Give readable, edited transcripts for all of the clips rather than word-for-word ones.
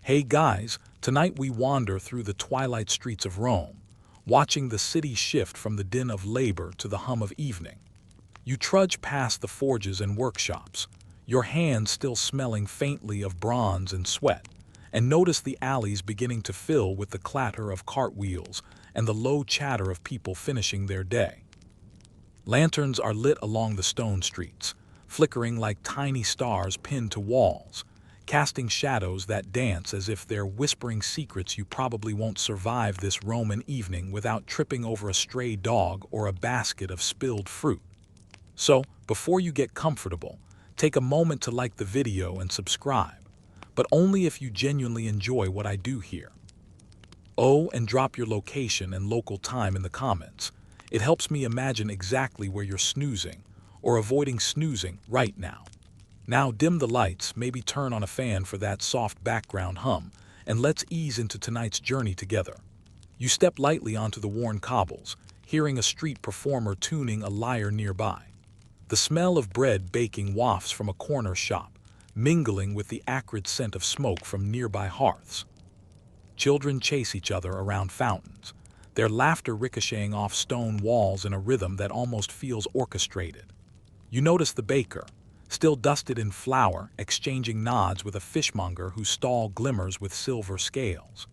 Hey guys, tonight we wander through the twilight streets of Rome, watching the city shift from the din of labor to the hum of evening. You trudge past the forges and workshops, your hands still smelling faintly of bronze and sweat, and notice the alleys beginning to fill with the clatter of cartwheels and the low chatter of people finishing their day. Lanterns are lit along the stone streets, flickering like tiny stars pinned to walls, casting shadows that dance as if they're whispering secrets. You probably won't survive this Roman evening without tripping over a stray dog or a basket of spilled fruit. So, before you get comfortable, take a moment to like the video and subscribe, but only if you genuinely enjoy what I do here. Oh, and drop your location and local time in the comments. It helps me imagine exactly where you're snoozing or avoiding snoozing right now. Now dim the lights, maybe turn on a fan for that soft background hum, and let's ease into tonight's journey together. You step lightly onto the worn cobbles, hearing a street performer tuning a lyre nearby. The smell of bread baking wafts from a corner shop, mingling with the acrid scent of smoke from nearby hearths. Children chase each other around fountains, their laughter ricocheting off stone walls in a rhythm that almost feels orchestrated. You notice the baker, still dusted in flour, exchanging nods with a fishmonger whose stall glimmers with silver scales.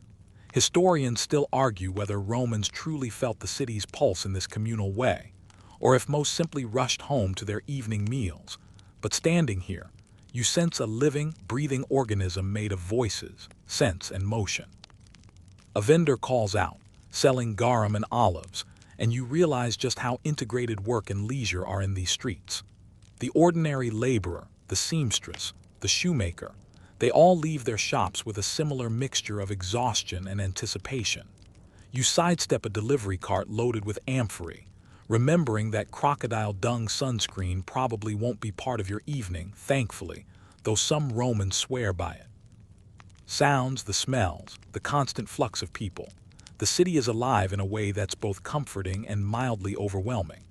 Historians still argue whether Romans truly felt the city's pulse in this communal way, or if most simply rushed home to their evening meals. But standing here, you sense a living, breathing organism made of voices, scents, and motion. A vendor calls out, selling garum and olives, and you realize just how integrated work and leisure are in these streets. The ordinary laborer, the seamstress, the shoemaker, they all leave their shops with a similar mixture of exhaustion and anticipation. You sidestep a delivery cart loaded with amphorae, remembering that crocodile dung sunscreen probably won't be part of your evening, thankfully, though some Romans swear by it. Sounds, the smells, the constant flux of people. The city is alive in a way that's both comforting and mildly overwhelming.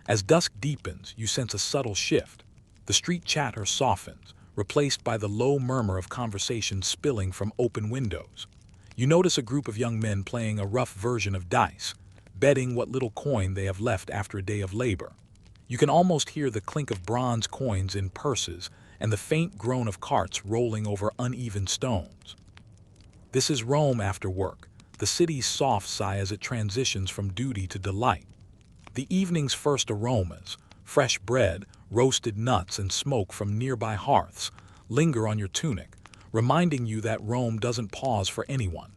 As dusk deepens, you sense a subtle shift. The street chatter softens, replaced by the low murmur of conversation spilling from open windows. You notice a group of young men playing a rough version of dice, betting what little coin they have left after a day of labor. You can almost hear the clink of bronze coins in purses and the faint groan of carts rolling over uneven stones. This is Rome after work, the city's soft sigh as it transitions from duty to delight. The evening's first aromas, fresh bread, roasted nuts, and smoke from nearby hearths, linger on your tunic, reminding you that Rome doesn't pause for anyone.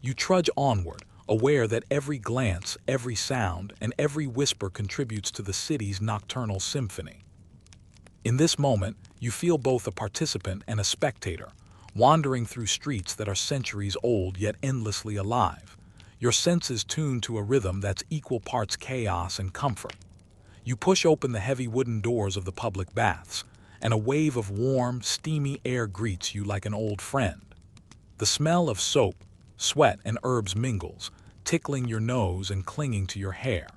You trudge onward, aware that every glance, every sound, and every whisper contributes to the city's nocturnal symphony. In this moment, you feel both a participant and a spectator, wandering through streets that are centuries old yet endlessly alive, your senses tuned to a rhythm that's equal parts chaos and comfort. You push open the heavy wooden doors of the public baths, and a wave of warm, steamy air greets you like an old friend. The smell of soap, sweat, and herbs mingles, tickling your nose and clinging to your hair.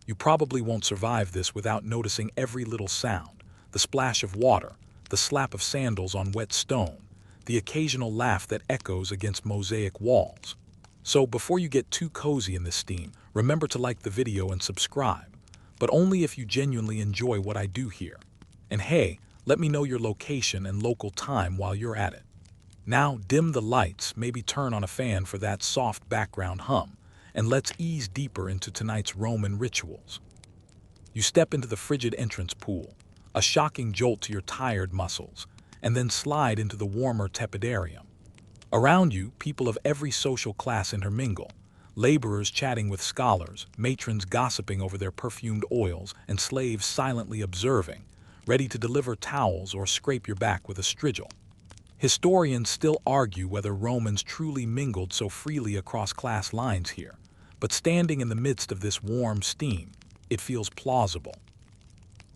You probably won't survive this without noticing every little sound, the splash of water, the slap of sandals on wet stone, the occasional laugh that echoes against mosaic walls. So before you get too cozy in this steam, remember to like the video and subscribe, but only if you genuinely enjoy what I do here. And hey, let me know your location and local time while you're at it. Now dim the lights, maybe turn on a fan for that soft background hum, and let's ease deeper into tonight's Roman rituals. You step into the frigid entrance pool, a shocking jolt to your tired muscles, and then slide into the warmer tepidarium. Around you, people of every social class intermingle, laborers chatting with scholars, matrons gossiping over their perfumed oils, and slaves silently observing, ready to deliver towels or scrape your back with a strigil. Historians still argue whether Romans truly mingled so freely across class lines here, but standing in the midst of this warm steam, it feels plausible.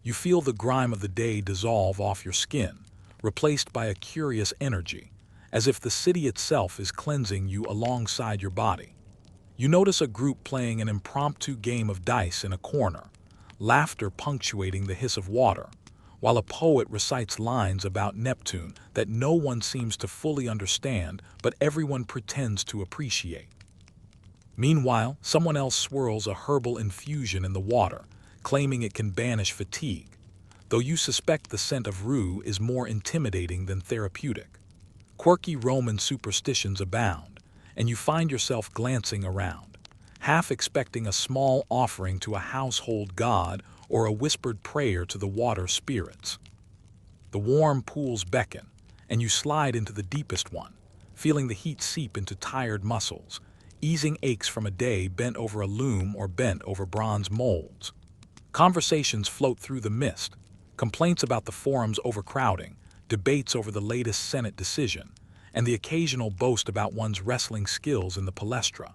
You feel the grime of the day dissolve off your skin, replaced by a curious energy, as if the city itself is cleansing you alongside your body. You notice a group playing an impromptu game of dice in a corner, laughter punctuating the hiss of water, while a poet recites lines about Neptune that no one seems to fully understand but everyone pretends to appreciate. Meanwhile, someone else swirls a herbal infusion in the water, claiming it can banish fatigue, though you suspect the scent of rue is more intimidating than therapeutic. Quirky Roman superstitions abound, and you find yourself glancing around, half expecting a small offering to a household god or a whispered prayer to the water spirits. The warm pools beckon, and you slide into the deepest one, feeling the heat seep into tired muscles, easing aches from a day bent over a loom or bent over bronze molds. Conversations float through the mist, complaints about the forum's overcrowding, debates over the latest Senate decision, and the occasional boast about one's wrestling skills in the palestra.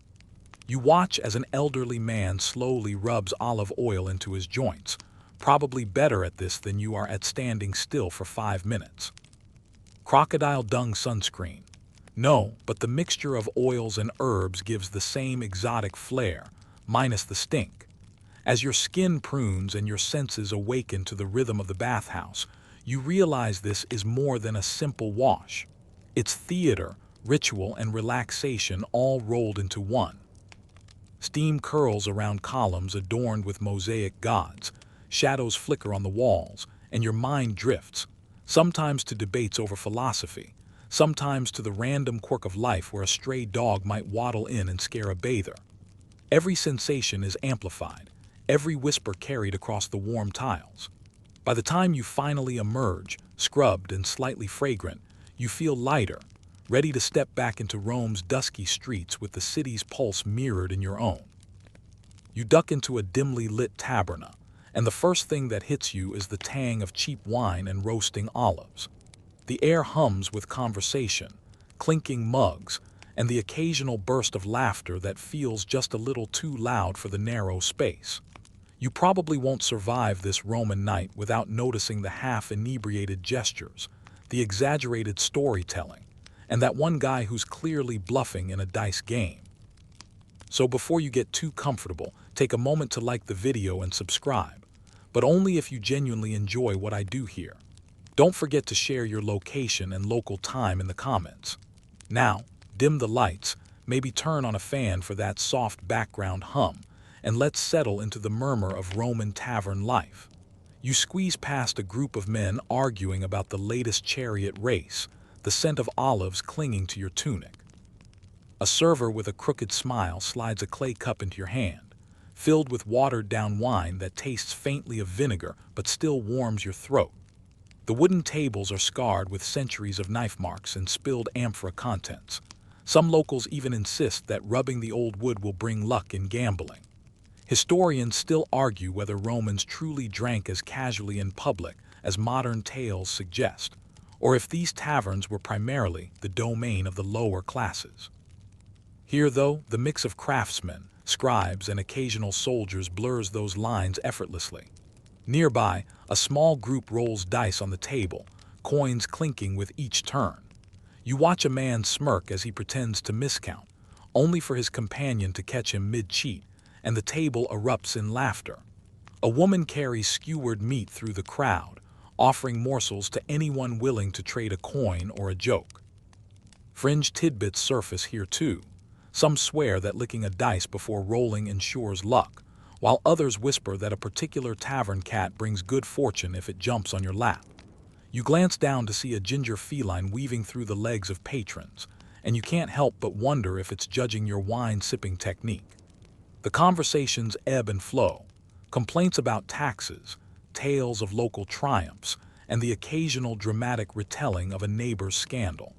You watch as an elderly man slowly rubs olive oil into his joints, probably better at this than you are at standing still for 5 minutes. Crocodile dung sunscreen. No, but the mixture of oils and herbs gives the same exotic flair, minus the stink. As your skin prunes and your senses awaken to the rhythm of the bathhouse, you realize this is more than a simple wash. It's theater, ritual, and relaxation all rolled into one. Steam curls around columns adorned with mosaic gods, shadows flicker on the walls, and your mind drifts, sometimes to debates over philosophy, sometimes to the random quirk of life where a stray dog might waddle in and scare a bather. Every sensation is amplified, every whisper carried across the warm tiles. By the time you finally emerge, scrubbed and slightly fragrant, you feel lighter, ready to step back into Rome's dusky streets with the city's pulse mirrored in your own. You duck into a dimly lit taberna, and the first thing that hits you is the tang of cheap wine and roasting olives. The air hums with conversation, clinking mugs, and the occasional burst of laughter that feels just a little too loud for the narrow space. You probably won't survive this Roman night without noticing the half-inebriated gestures, the exaggerated storytelling, and that one guy who's clearly bluffing in a dice game. So before you get too comfortable, take a moment to like the video and subscribe, but only if you genuinely enjoy what I do here. Don't forget to share your location and local time in the comments. Now, dim the lights, maybe turn on a fan for that soft background hum, and let's settle into the murmur of Roman tavern life. You squeeze past a group of men arguing about the latest chariot race, the scent of olives clinging to your tunic. A server with a crooked smile slides a clay cup into your hand, filled with watered-down wine that tastes faintly of vinegar but still warms your throat. The wooden tables are scarred with centuries of knife marks and spilled amphora contents. Some locals even insist that rubbing the old wood will bring luck in gambling. Historians still argue whether Romans truly drank as casually in public as modern tales suggest, or if these taverns were primarily the domain of the lower classes. Here, though, the mix of craftsmen, scribes, and occasional soldiers blurs those lines effortlessly. Nearby, a small group rolls dice on the table, coins clinking with each turn. You watch a man smirk as he pretends to miscount, only for his companion to catch him mid-cheat, and the table erupts in laughter. A woman carries skewered meat through the crowd, offering morsels to anyone willing to trade a coin or a joke. Fringe tidbits surface here too. Some swear that licking a dice before rolling ensures luck, while others whisper that a particular tavern cat brings good fortune if it jumps on your lap. You glance down to see a ginger feline weaving through the legs of patrons, and you can't help but wonder if it's judging your wine-sipping technique. The conversations ebb and flow, complaints about taxes, tales of local triumphs, and the occasional dramatic retelling of a neighbor's scandal.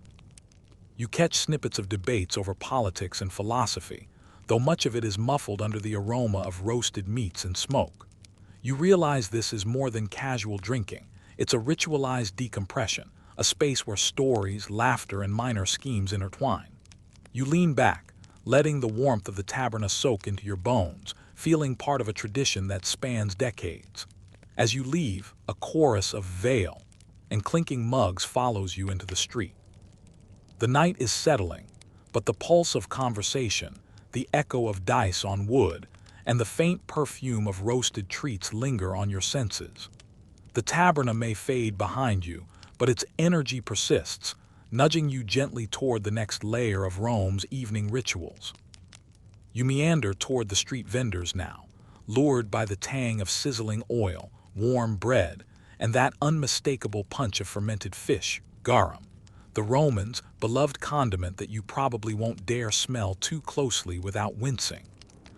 You catch snippets of debates over politics and philosophy, though much of it is muffled under the aroma of roasted meats and smoke. You realize this is more than casual drinking. It's a ritualized decompression, a space where stories, laughter, and minor schemes intertwine. You lean back, letting the warmth of the taberna soak into your bones, feeling part of a tradition that spans decades. As you leave, a chorus of "Veil" and clinking mugs follows you into the street. The night is settling, but the pulse of conversation, the echo of dice on wood, and the faint perfume of roasted treats linger on your senses. The taberna may fade behind you, but its energy persists, nudging you gently toward the next layer of Rome's evening rituals. You meander toward the street vendors now, lured by the tang of sizzling oil, warm bread, and that unmistakable punch of fermented fish, garum, the Romans' beloved condiment that you probably won't dare smell too closely without wincing.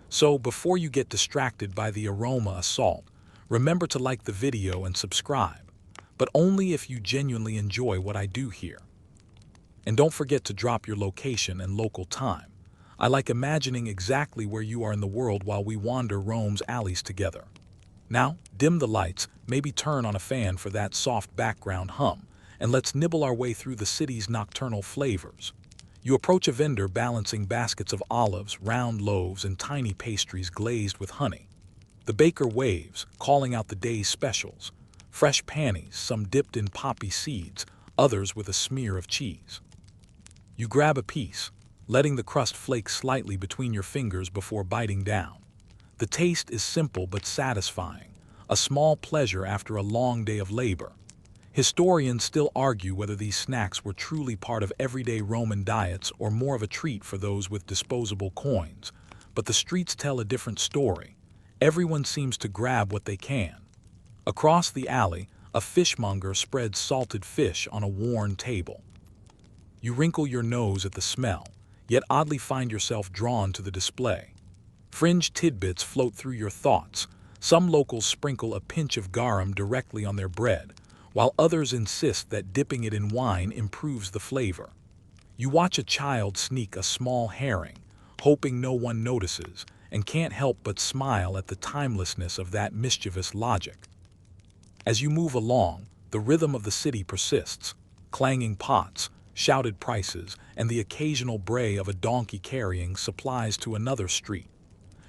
So before you get distracted by the aroma assault, remember to like the video and subscribe, but only if you genuinely enjoy what I do here. And don't forget to drop your location and local time. I like imagining exactly where you are in the world while we wander Rome's alleys together. Now, dim the lights, maybe turn on a fan for that soft background hum, and let's nibble our way through the city's nocturnal flavors. You approach a vendor balancing baskets of olives, round loaves, and tiny pastries glazed with honey. The baker waves, calling out the day's specials: fresh pannies, some dipped in poppy seeds, others with a smear of cheese. You grab a piece, letting the crust flake slightly between your fingers before biting down. The taste is simple but satisfying, a small pleasure after a long day of labor. Historians still argue whether these snacks were truly part of everyday Roman diets or more of a treat for those with disposable coins, but the streets tell a different story. Everyone seems to grab what they can. Across the alley, a fishmonger spreads salted fish on a worn table. You wrinkle your nose at the smell, yet oddly find yourself drawn to the display. Fringe tidbits float through your thoughts. Some locals sprinkle a pinch of garum directly on their bread, while others insist that dipping it in wine improves the flavor. You watch a child sneak a small herring, hoping no one notices, and can't help but smile at the timelessness of that mischievous logic. As you move along, the rhythm of the city persists: clanging pots, shouted prices, and the occasional bray of a donkey carrying supplies to another street.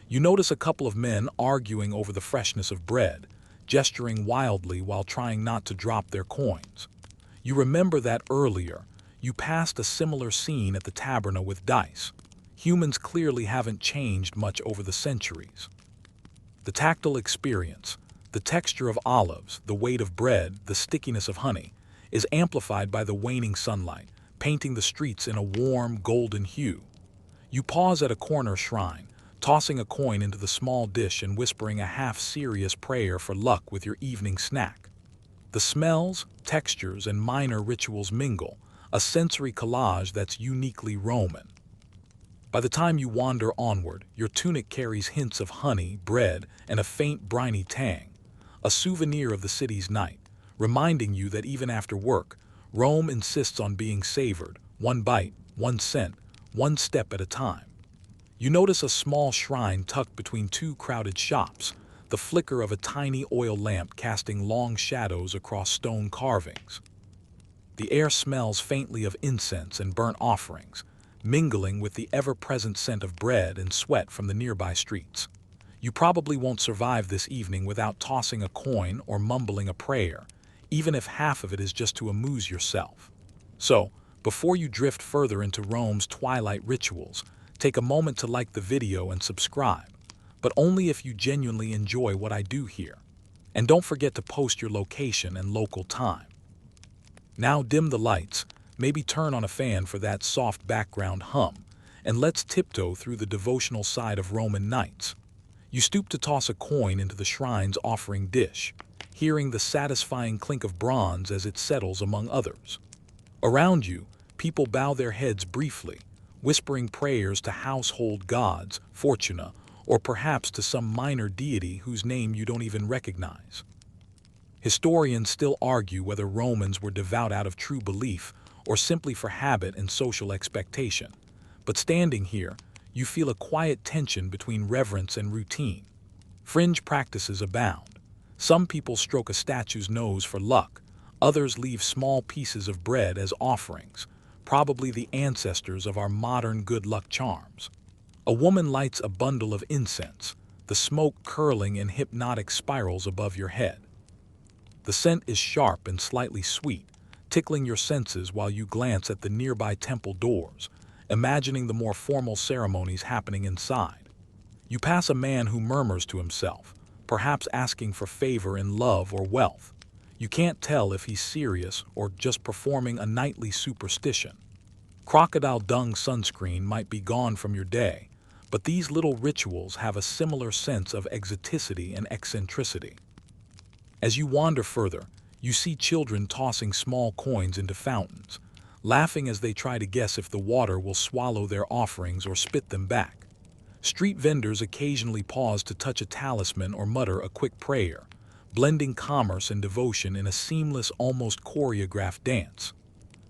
You notice a couple of men arguing over the freshness of bread, gesturing wildly while trying not to drop their coins. You remember that earlier, you passed a similar scene at the taberna with dice. Humans clearly haven't changed much over the centuries. The tactile experience, the texture of olives, the weight of bread, the stickiness of honey, is amplified by the waning sunlight, painting the streets in a warm, golden hue. You pause at a corner shrine, tossing a coin into the small dish and whispering a half-serious prayer for luck with your evening snack. The smells, textures, and minor rituals mingle, a sensory collage that's uniquely Roman. By the time you wander onward, your tunic carries hints of honey, bread, and a faint briny tang, a souvenir of the city's night, reminding you that even after work, Rome insists on being savored, one bite, one scent, one step at a time. You notice a small shrine tucked between two crowded shops, the flicker of a tiny oil lamp casting long shadows across stone carvings. The air smells faintly of incense and burnt offerings, mingling with the ever-present scent of bread and sweat from the nearby streets. You probably won't survive this evening without tossing a coin or mumbling a prayer, even if half of it is just to amuse yourself. So, before you drift further into Rome's twilight rituals, take a moment to like the video and subscribe, but only if you genuinely enjoy what I do here. And don't forget to post your location and local time. Now dim the lights, maybe turn on a fan for that soft background hum, and let's tiptoe through the devotional side of Roman nights. You stoop to toss a coin into the shrine's offering dish, hearing the satisfying clink of bronze as it settles among others. Around you, people bow their heads briefly, whispering prayers to household gods, Fortuna, or perhaps to some minor deity whose name you don't even recognize. Historians still argue whether Romans were devout out of true belief or simply for habit and social expectation. But standing here, you feel a quiet tension between reverence and routine. Fringe practices abound. Some people stroke a statue's nose for luck, others leave small pieces of bread as offerings, probably the ancestors of our modern good luck charms. A woman lights a bundle of incense, the smoke curling in hypnotic spirals above your head. The scent is sharp and slightly sweet, tickling your senses while you glance at the nearby temple doors, imagining the more formal ceremonies happening inside. You pass a man who murmurs to himself, perhaps asking for favor in love or wealth. You can't tell if he's serious or just performing a nightly superstition. Crocodile dung sunscreen might be gone from your day, but these little rituals have a similar sense of exoticity and eccentricity. As you wander further, you see children tossing small coins into fountains, laughing as they try to guess if the water will swallow their offerings or spit them back. Street vendors occasionally pause to touch a talisman or mutter a quick prayer, blending commerce and devotion in a seamless, almost choreographed dance.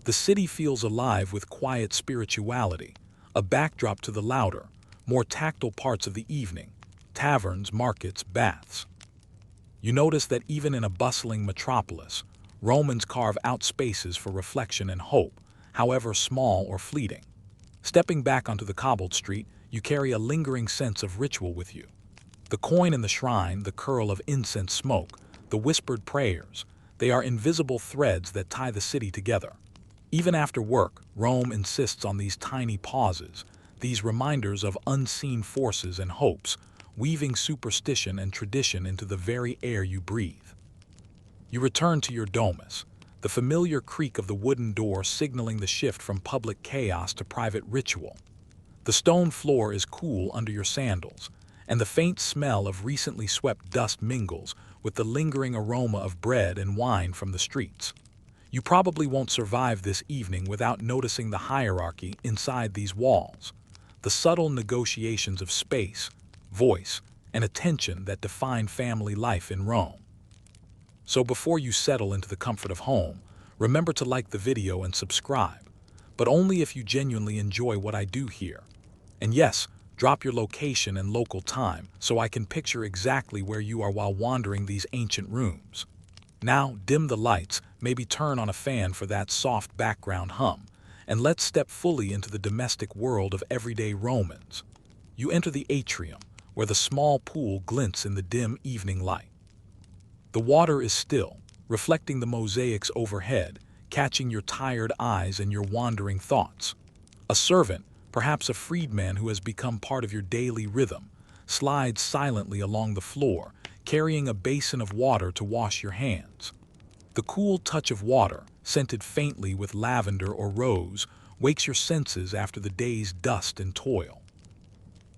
The city feels alive with quiet spirituality, a backdrop to the louder, more tactile parts of the evening: taverns, markets, baths. You notice that even in a bustling metropolis, Romans carve out spaces for reflection and hope, however small or fleeting. Stepping back onto the cobbled street, you carry a lingering sense of ritual with you. The coin in the shrine, the curl of incense smoke, the whispered prayers, they are invisible threads that tie the city together. Even after work, Rome insists on these tiny pauses, these reminders of unseen forces and hopes, weaving superstition and tradition into the very air you breathe. You return to your domus, the familiar creak of the wooden door signaling the shift from public chaos to private ritual. The stone floor is cool under your sandals, and the faint smell of recently swept dust mingles with the lingering aroma of bread and wine from the streets. You probably won't survive this evening without noticing the hierarchy inside these walls, the subtle negotiations of space, voice, and attention that define family life in Rome. So before you settle into the comfort of home, remember to like the video and subscribe, but only if you genuinely enjoy what I do here. And yes, drop your location and local time so I can picture exactly where you are while wandering these ancient rooms. Now, dim the lights, maybe turn on a fan for that soft background hum, and let's step fully into the domestic world of everyday Romans. You enter the atrium, where the small pool glints in the dim evening light. The water is still, reflecting the mosaics overhead, catching your tired eyes and your wandering thoughts. A servant, perhaps a freedman who has become part of your daily rhythm, slides silently along the floor, carrying a basin of water to wash your hands. The cool touch of water, scented faintly with lavender or rose, wakes your senses after the day's dust and toil.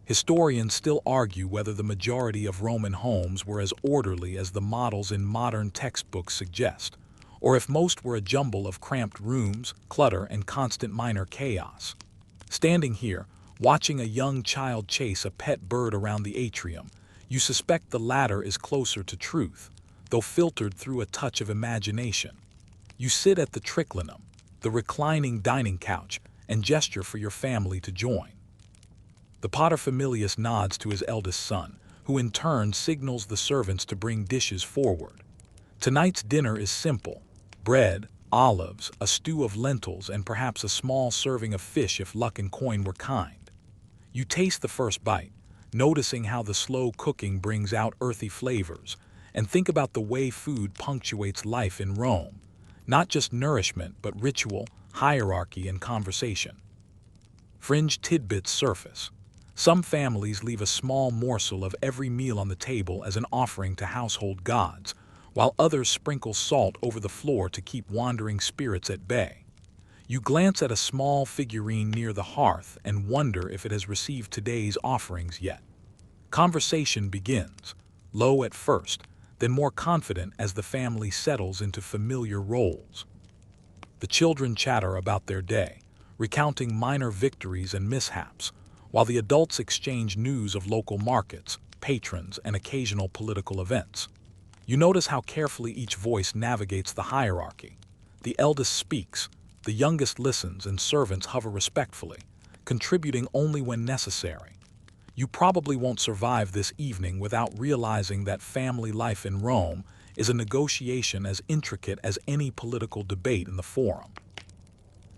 Historians still argue whether the majority of Roman homes were as orderly as the models in modern textbooks suggest, or if most were a jumble of cramped rooms, clutter, and constant minor chaos. Standing here, watching a young child chase a pet bird around the atrium, you suspect the latter is closer to truth, though filtered through a touch of imagination. You sit at the triclinium, the reclining dining couch, and gesture for your family to join. The paterfamilias nods to his eldest son, who in turn signals the servants to bring dishes forward. Tonight's dinner is simple: bread, olives, a stew of lentils, and perhaps a small serving of fish if luck and coin were kind. You taste the first bite, noticing how the slow cooking brings out earthy flavors, and think about the way food punctuates life in Rome, not just nourishment but ritual, hierarchy, and conversation. Fringe tidbits surface. Some families leave a small morsel of every meal on the table as an offering to household gods, while others sprinkle salt over the floor to keep wandering spirits at bay. You glance at a small figurine near the hearth and wonder if it has received today's offerings yet. Conversation begins, low at first, then more confident as the family settles into familiar roles. The children chatter about their day, recounting minor victories and mishaps, while the adults exchange news of local markets, patrons, and occasional political events. You notice how carefully each voice navigates the hierarchy. The eldest speaks, the youngest listens, and servants hover respectfully, contributing only when necessary. You probably won't survive this evening without realizing that family life in Rome is a negotiation as intricate as any political debate in the forum.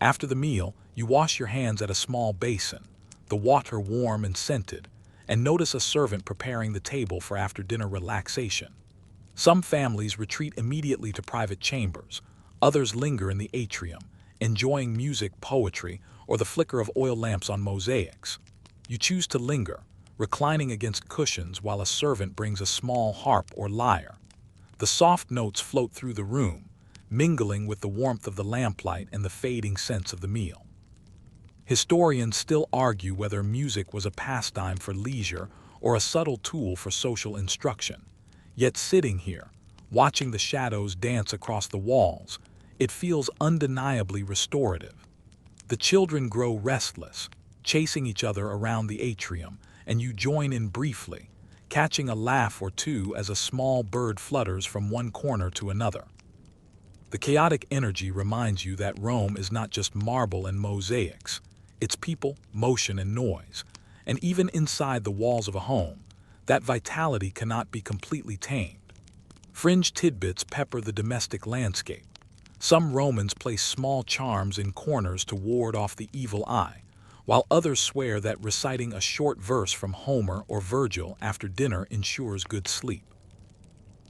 After the meal, you wash your hands at a small basin, the water warm and scented, and notice a servant preparing the table for after-dinner relaxation. Some families retreat immediately to private chambers, others linger in the atrium, enjoying music, poetry, or the flicker of oil lamps on mosaics. You choose to linger, reclining against cushions while a servant brings a small harp or lyre. The soft notes float through the room, mingling with the warmth of the lamplight and the fading scents of the meal. Historians still argue whether music was a pastime for leisure or a subtle tool for social instruction. Yet sitting here, watching the shadows dance across the walls, it feels undeniably restorative. The children grow restless, chasing each other around the atrium, and you join in briefly, catching a laugh or two as a small bird flutters from one corner to another. The chaotic energy reminds you that Rome is not just marble and mosaics. It's people, motion, and noise. And even inside the walls of a home, that vitality cannot be completely tamed. Fringe tidbits pepper the domestic landscape. Some Romans place small charms in corners to ward off the evil eye, while others swear that reciting a short verse from Homer or Virgil after dinner ensures good sleep.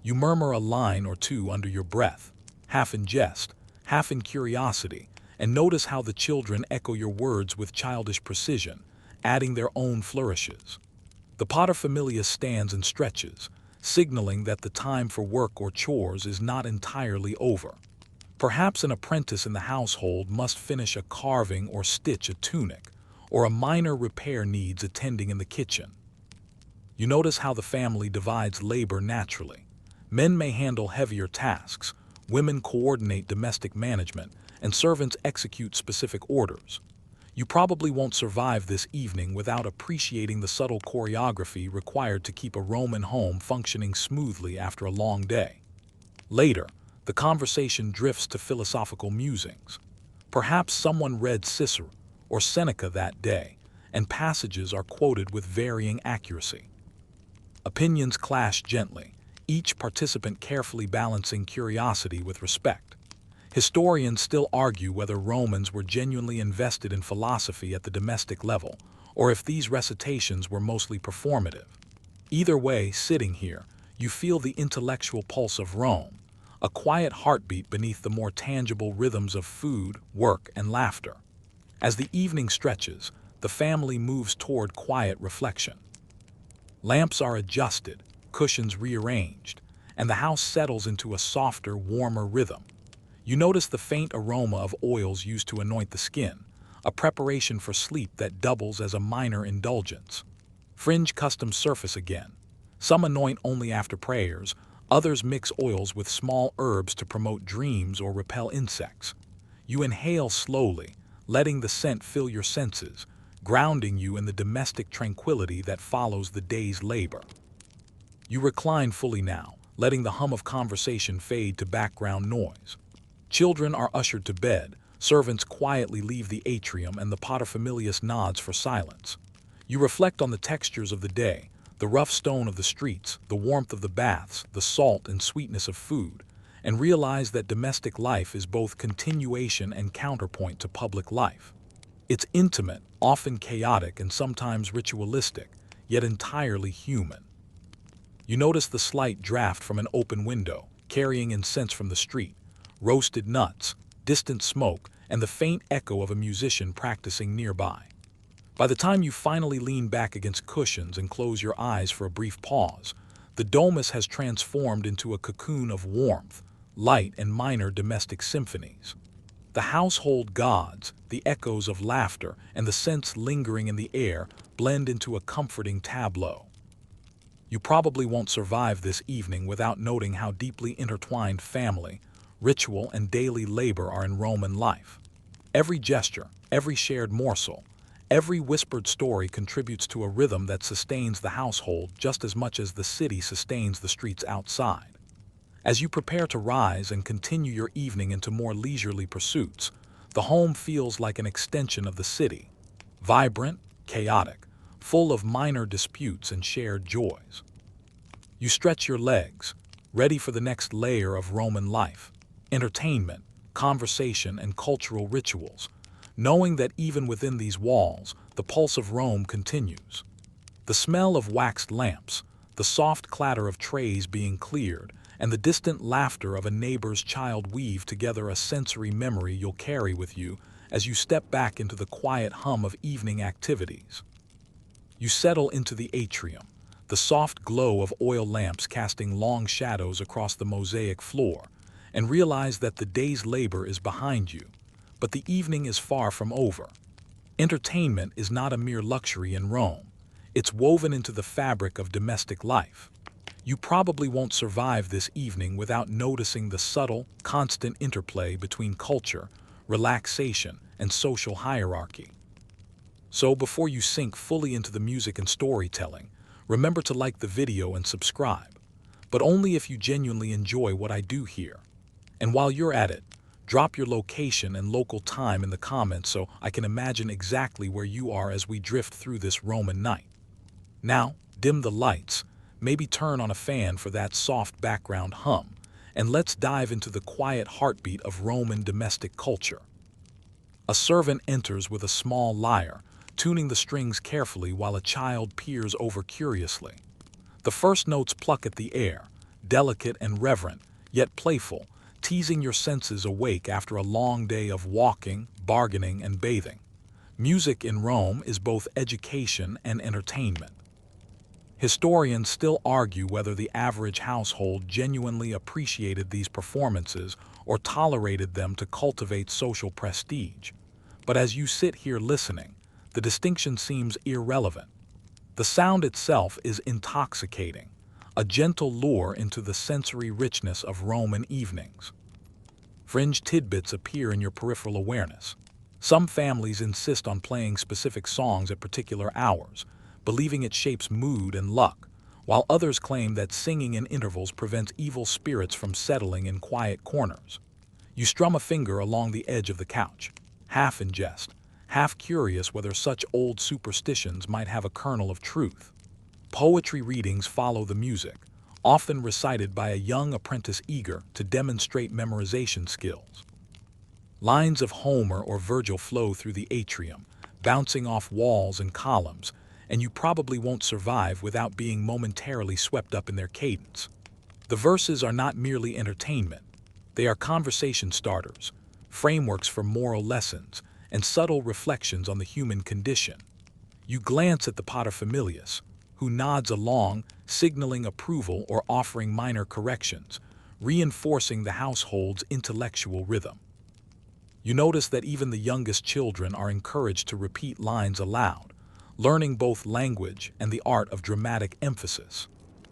You murmur a line or two under your breath, half in jest, half in curiosity, and notice how the children echo your words with childish precision, adding their own flourishes. The paterfamilias stands and stretches, signaling that the time for work or chores is not entirely over. Perhaps an apprentice in the household must finish a carving or stitch a tunic, or a minor repair needs attending in the kitchen. You notice how the family divides labor naturally. Men may handle heavier tasks, women coordinate domestic management, and servants execute specific orders. You probably won't survive this evening without appreciating the subtle choreography required to keep a Roman home functioning smoothly after a long day. Later, the conversation drifts to philosophical musings. Perhaps someone read Cicero or Seneca that day, and passages are quoted with varying accuracy. Opinions clash gently, each participant carefully balancing curiosity with respect. Historians still argue whether Romans were genuinely invested in philosophy at the domestic level, or if these recitations were mostly performative. Either way, sitting here, you feel the intellectual pulse of Rome, a quiet heartbeat beneath the more tangible rhythms of food, work, and laughter. As the evening stretches, the family moves toward quiet reflection. Lamps are adjusted, cushions rearranged, and the house settles into a softer, warmer rhythm. You notice the faint aroma of oils used to anoint the skin, a preparation for sleep that doubles as a minor indulgence. Fringe customs surface again. Some anoint only after prayers, others mix oils with small herbs to promote dreams or repel insects. You inhale slowly, letting the scent fill your senses, grounding you in the domestic tranquility that follows the day's labor. You recline fully now, letting the hum of conversation fade to background noise. Children are ushered to bed, servants quietly leave the atrium, and the paterfamilias nods for silence. You reflect on the textures of the day, the rough stone of the streets, the warmth of the baths, the salt and sweetness of food, and realize that domestic life is both continuation and counterpoint to public life. It's intimate, often chaotic, and sometimes ritualistic, yet entirely human. You notice the slight draft from an open window, carrying incense from the street, roasted nuts, distant smoke, and the faint echo of a musician practicing nearby. By the time you finally lean back against cushions and close your eyes for a brief pause, the domus has transformed into a cocoon of warmth, light, and minor domestic symphonies. The household gods, the echoes of laughter, and the scents lingering in the air blend into a comforting tableau. You probably won't survive this evening without noting how deeply intertwined family, ritual, and daily labor are in Roman life. Every gesture, every shared morsel, every whispered story contributes to a rhythm that sustains the household just as much as the city sustains the streets outside. As you prepare to rise and continue your evening into more leisurely pursuits, the home feels like an extension of the city, vibrant, chaotic, full of minor disputes and shared joys. You stretch your legs, ready for the next layer of Roman life, entertainment, conversation, and cultural rituals, knowing that even within these walls, the pulse of Rome continues. The smell of waxed lamps, the soft clatter of trays being cleared, and the distant laughter of a neighbor's child weave together a sensory memory you'll carry with you as you step back into the quiet hum of evening activities. You settle into the atrium, the the soft glow of oil lamps casting long shadows across the mosaic floor, and realize that the day's labor is behind you, but the evening is far from over. Entertainment is not a mere luxury in Rome. It's woven into the fabric of domestic life. You probably won't survive this evening without noticing the subtle, constant interplay between culture, relaxation, and social hierarchy. So before you sink fully into the music and storytelling, remember to like the video and subscribe, but only if you genuinely enjoy what I do here. And while you're at it, drop your location and local time in the comments so I can imagine exactly where you are as we drift through this Roman night. Now, dim the lights, maybe turn on a fan for that soft background hum, and let's dive into the quiet heartbeat of Roman domestic culture. A servant enters with a small lyre, tuning the strings carefully while a child peers over curiously. The first notes pluck at the air, delicate and reverent, yet playful, teasing your senses awake after a long day of walking, bargaining, and bathing. Music in Rome is both education and entertainment. Historians still argue whether the average household genuinely appreciated these performances or tolerated them to cultivate social prestige. But as you sit here listening, the distinction seems irrelevant. The sound itself is intoxicating, a gentle lure into the sensory richness of Roman evenings. Fringe tidbits appear in your peripheral awareness. Some families insist on playing specific songs at particular hours, believing it shapes mood and luck, while others claim that singing in intervals prevents evil spirits from settling in quiet corners. You strum a finger along the edge of the couch, half in jest, half curious whether such old superstitions might have a kernel of truth. Poetry readings follow the music, often recited by a young apprentice eager to demonstrate memorization skills. Lines of Homer or Virgil flow through the atrium, bouncing off walls and columns, and you probably won't survive without being momentarily swept up in their cadence. The verses are not merely entertainment. They are conversation starters, frameworks for moral lessons, and subtle reflections on the human condition. You glance at the paterfamilias, who nods along, signaling approval or offering minor corrections, reinforcing the household's intellectual rhythm. You notice that even the youngest children are encouraged to repeat lines aloud, learning both language and the art of dramatic emphasis.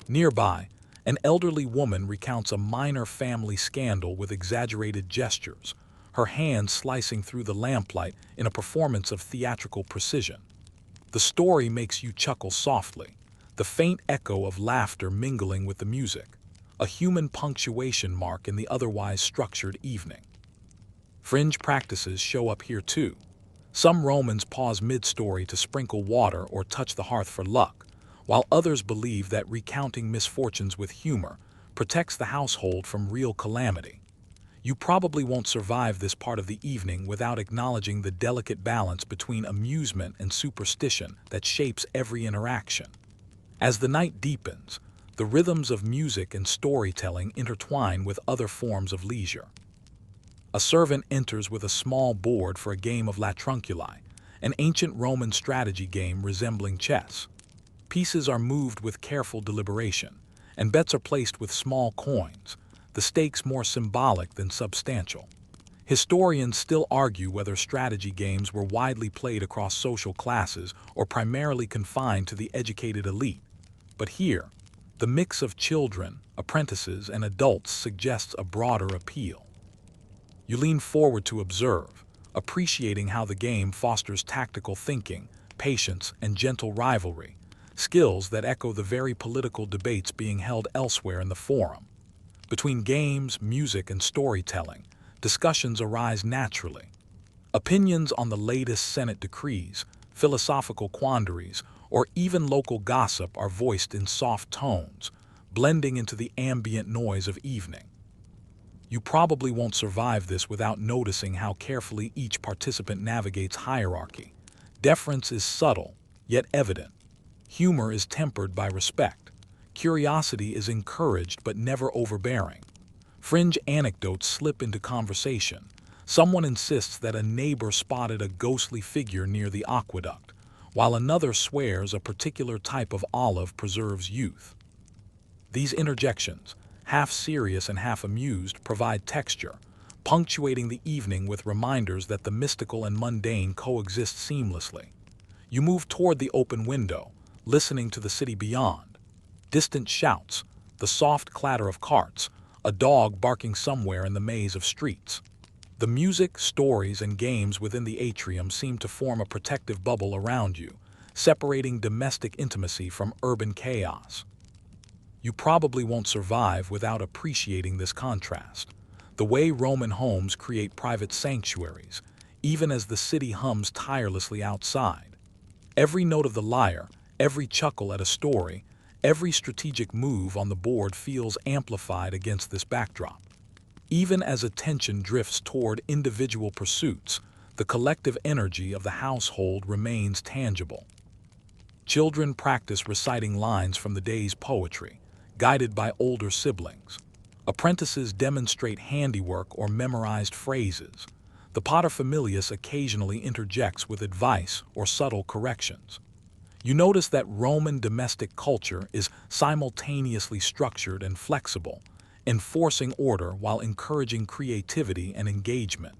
Nearby, an elderly woman recounts a minor family scandal with exaggerated gestures, her hands slicing through the lamplight in a performance of theatrical precision. The story makes you chuckle softly, the faint echo of laughter mingling with the music, a human punctuation mark in the otherwise structured evening. Fringe practices show up here too. Some Romans pause mid-story to sprinkle water or touch the hearth for luck, while others believe that recounting misfortunes with humor protects the household from real calamity. You probably won't survive this part of the evening without acknowledging the delicate balance between amusement and superstition that shapes every interaction. As the night deepens, the rhythms of music and storytelling intertwine with other forms of leisure. A servant enters with a small board for a game of latrunculi, an ancient Roman strategy game resembling chess. Pieces are moved with careful deliberation, and bets are placed with small coins, the stakes more symbolic than substantial. Historians still argue whether strategy games were widely played across social classes or primarily confined to the educated elite. But here, the mix of children, apprentices, and adults suggests a broader appeal. You lean forward to observe, appreciating how the game fosters tactical thinking, patience, and gentle rivalry, skills that echo the very political debates being held elsewhere in the forum. Between games, music, and storytelling, discussions arise naturally. Opinions on the latest Senate decrees, philosophical quandaries, or even local gossip are voiced in soft tones, blending into the ambient noise of evening. You probably won't survive this without noticing how carefully each participant navigates hierarchy. Deference is subtle, yet evident. Humor is tempered by respect. Curiosity is encouraged but never overbearing. Fringe anecdotes slip into conversation. Someone insists that a neighbor spotted a ghostly figure near the aqueduct, while another swears a particular type of olive preserves youth. These interjections, half serious and half amused, provide texture, punctuating the evening with reminders that the mystical and mundane coexist seamlessly. You move toward the open window, listening to the city beyond. Distant shouts, the soft clatter of carts, a dog barking somewhere in the maze of streets. The music, stories, and games within the atrium seem to form a protective bubble around you, separating domestic intimacy from urban chaos. You probably won't survive without appreciating this contrast. The way Roman homes create private sanctuaries, even as the city hums tirelessly outside. Every note of the lyre, every chuckle at a story, every strategic move on the board feels amplified against this backdrop. Even as attention drifts toward individual pursuits, the collective energy of the household remains tangible. Children practice reciting lines from the day's poetry, guided by older siblings. Apprentices demonstrate handiwork or memorized phrases. The paterfamilias occasionally interjects with advice or subtle corrections. You notice that Roman domestic culture is simultaneously structured and flexible, enforcing order while encouraging creativity and engagement.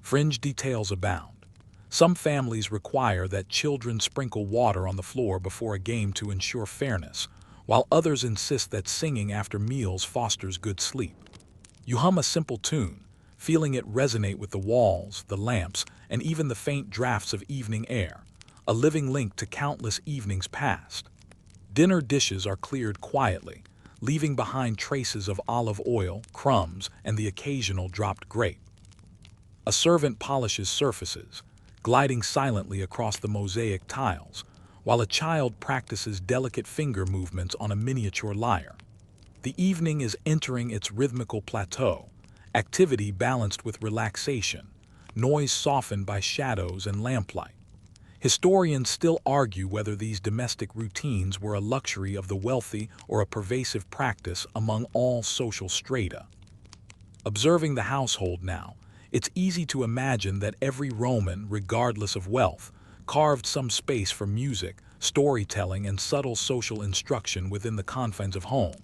Fringe details abound. Some families require that children sprinkle water on the floor before a game to ensure fairness, while others insist that singing after meals fosters good sleep. You hum a simple tune, feeling it resonate with the walls, the lamps, and even the faint drafts of evening air, a living link to countless evenings past. Dinner dishes are cleared quietly, leaving behind traces of olive oil, crumbs, and the occasional dropped grape. A servant polishes surfaces, gliding silently across the mosaic tiles, while a child practices delicate finger movements on a miniature lyre. The evening is entering its rhythmical plateau, activity balanced with relaxation, noise softened by shadows and lamplight. Historians still argue whether these domestic routines were a luxury of the wealthy or a pervasive practice among all social strata. Observing the household now, it's easy to imagine that every Roman, regardless of wealth, carved some space for music, storytelling, and subtle social instruction within the confines of home.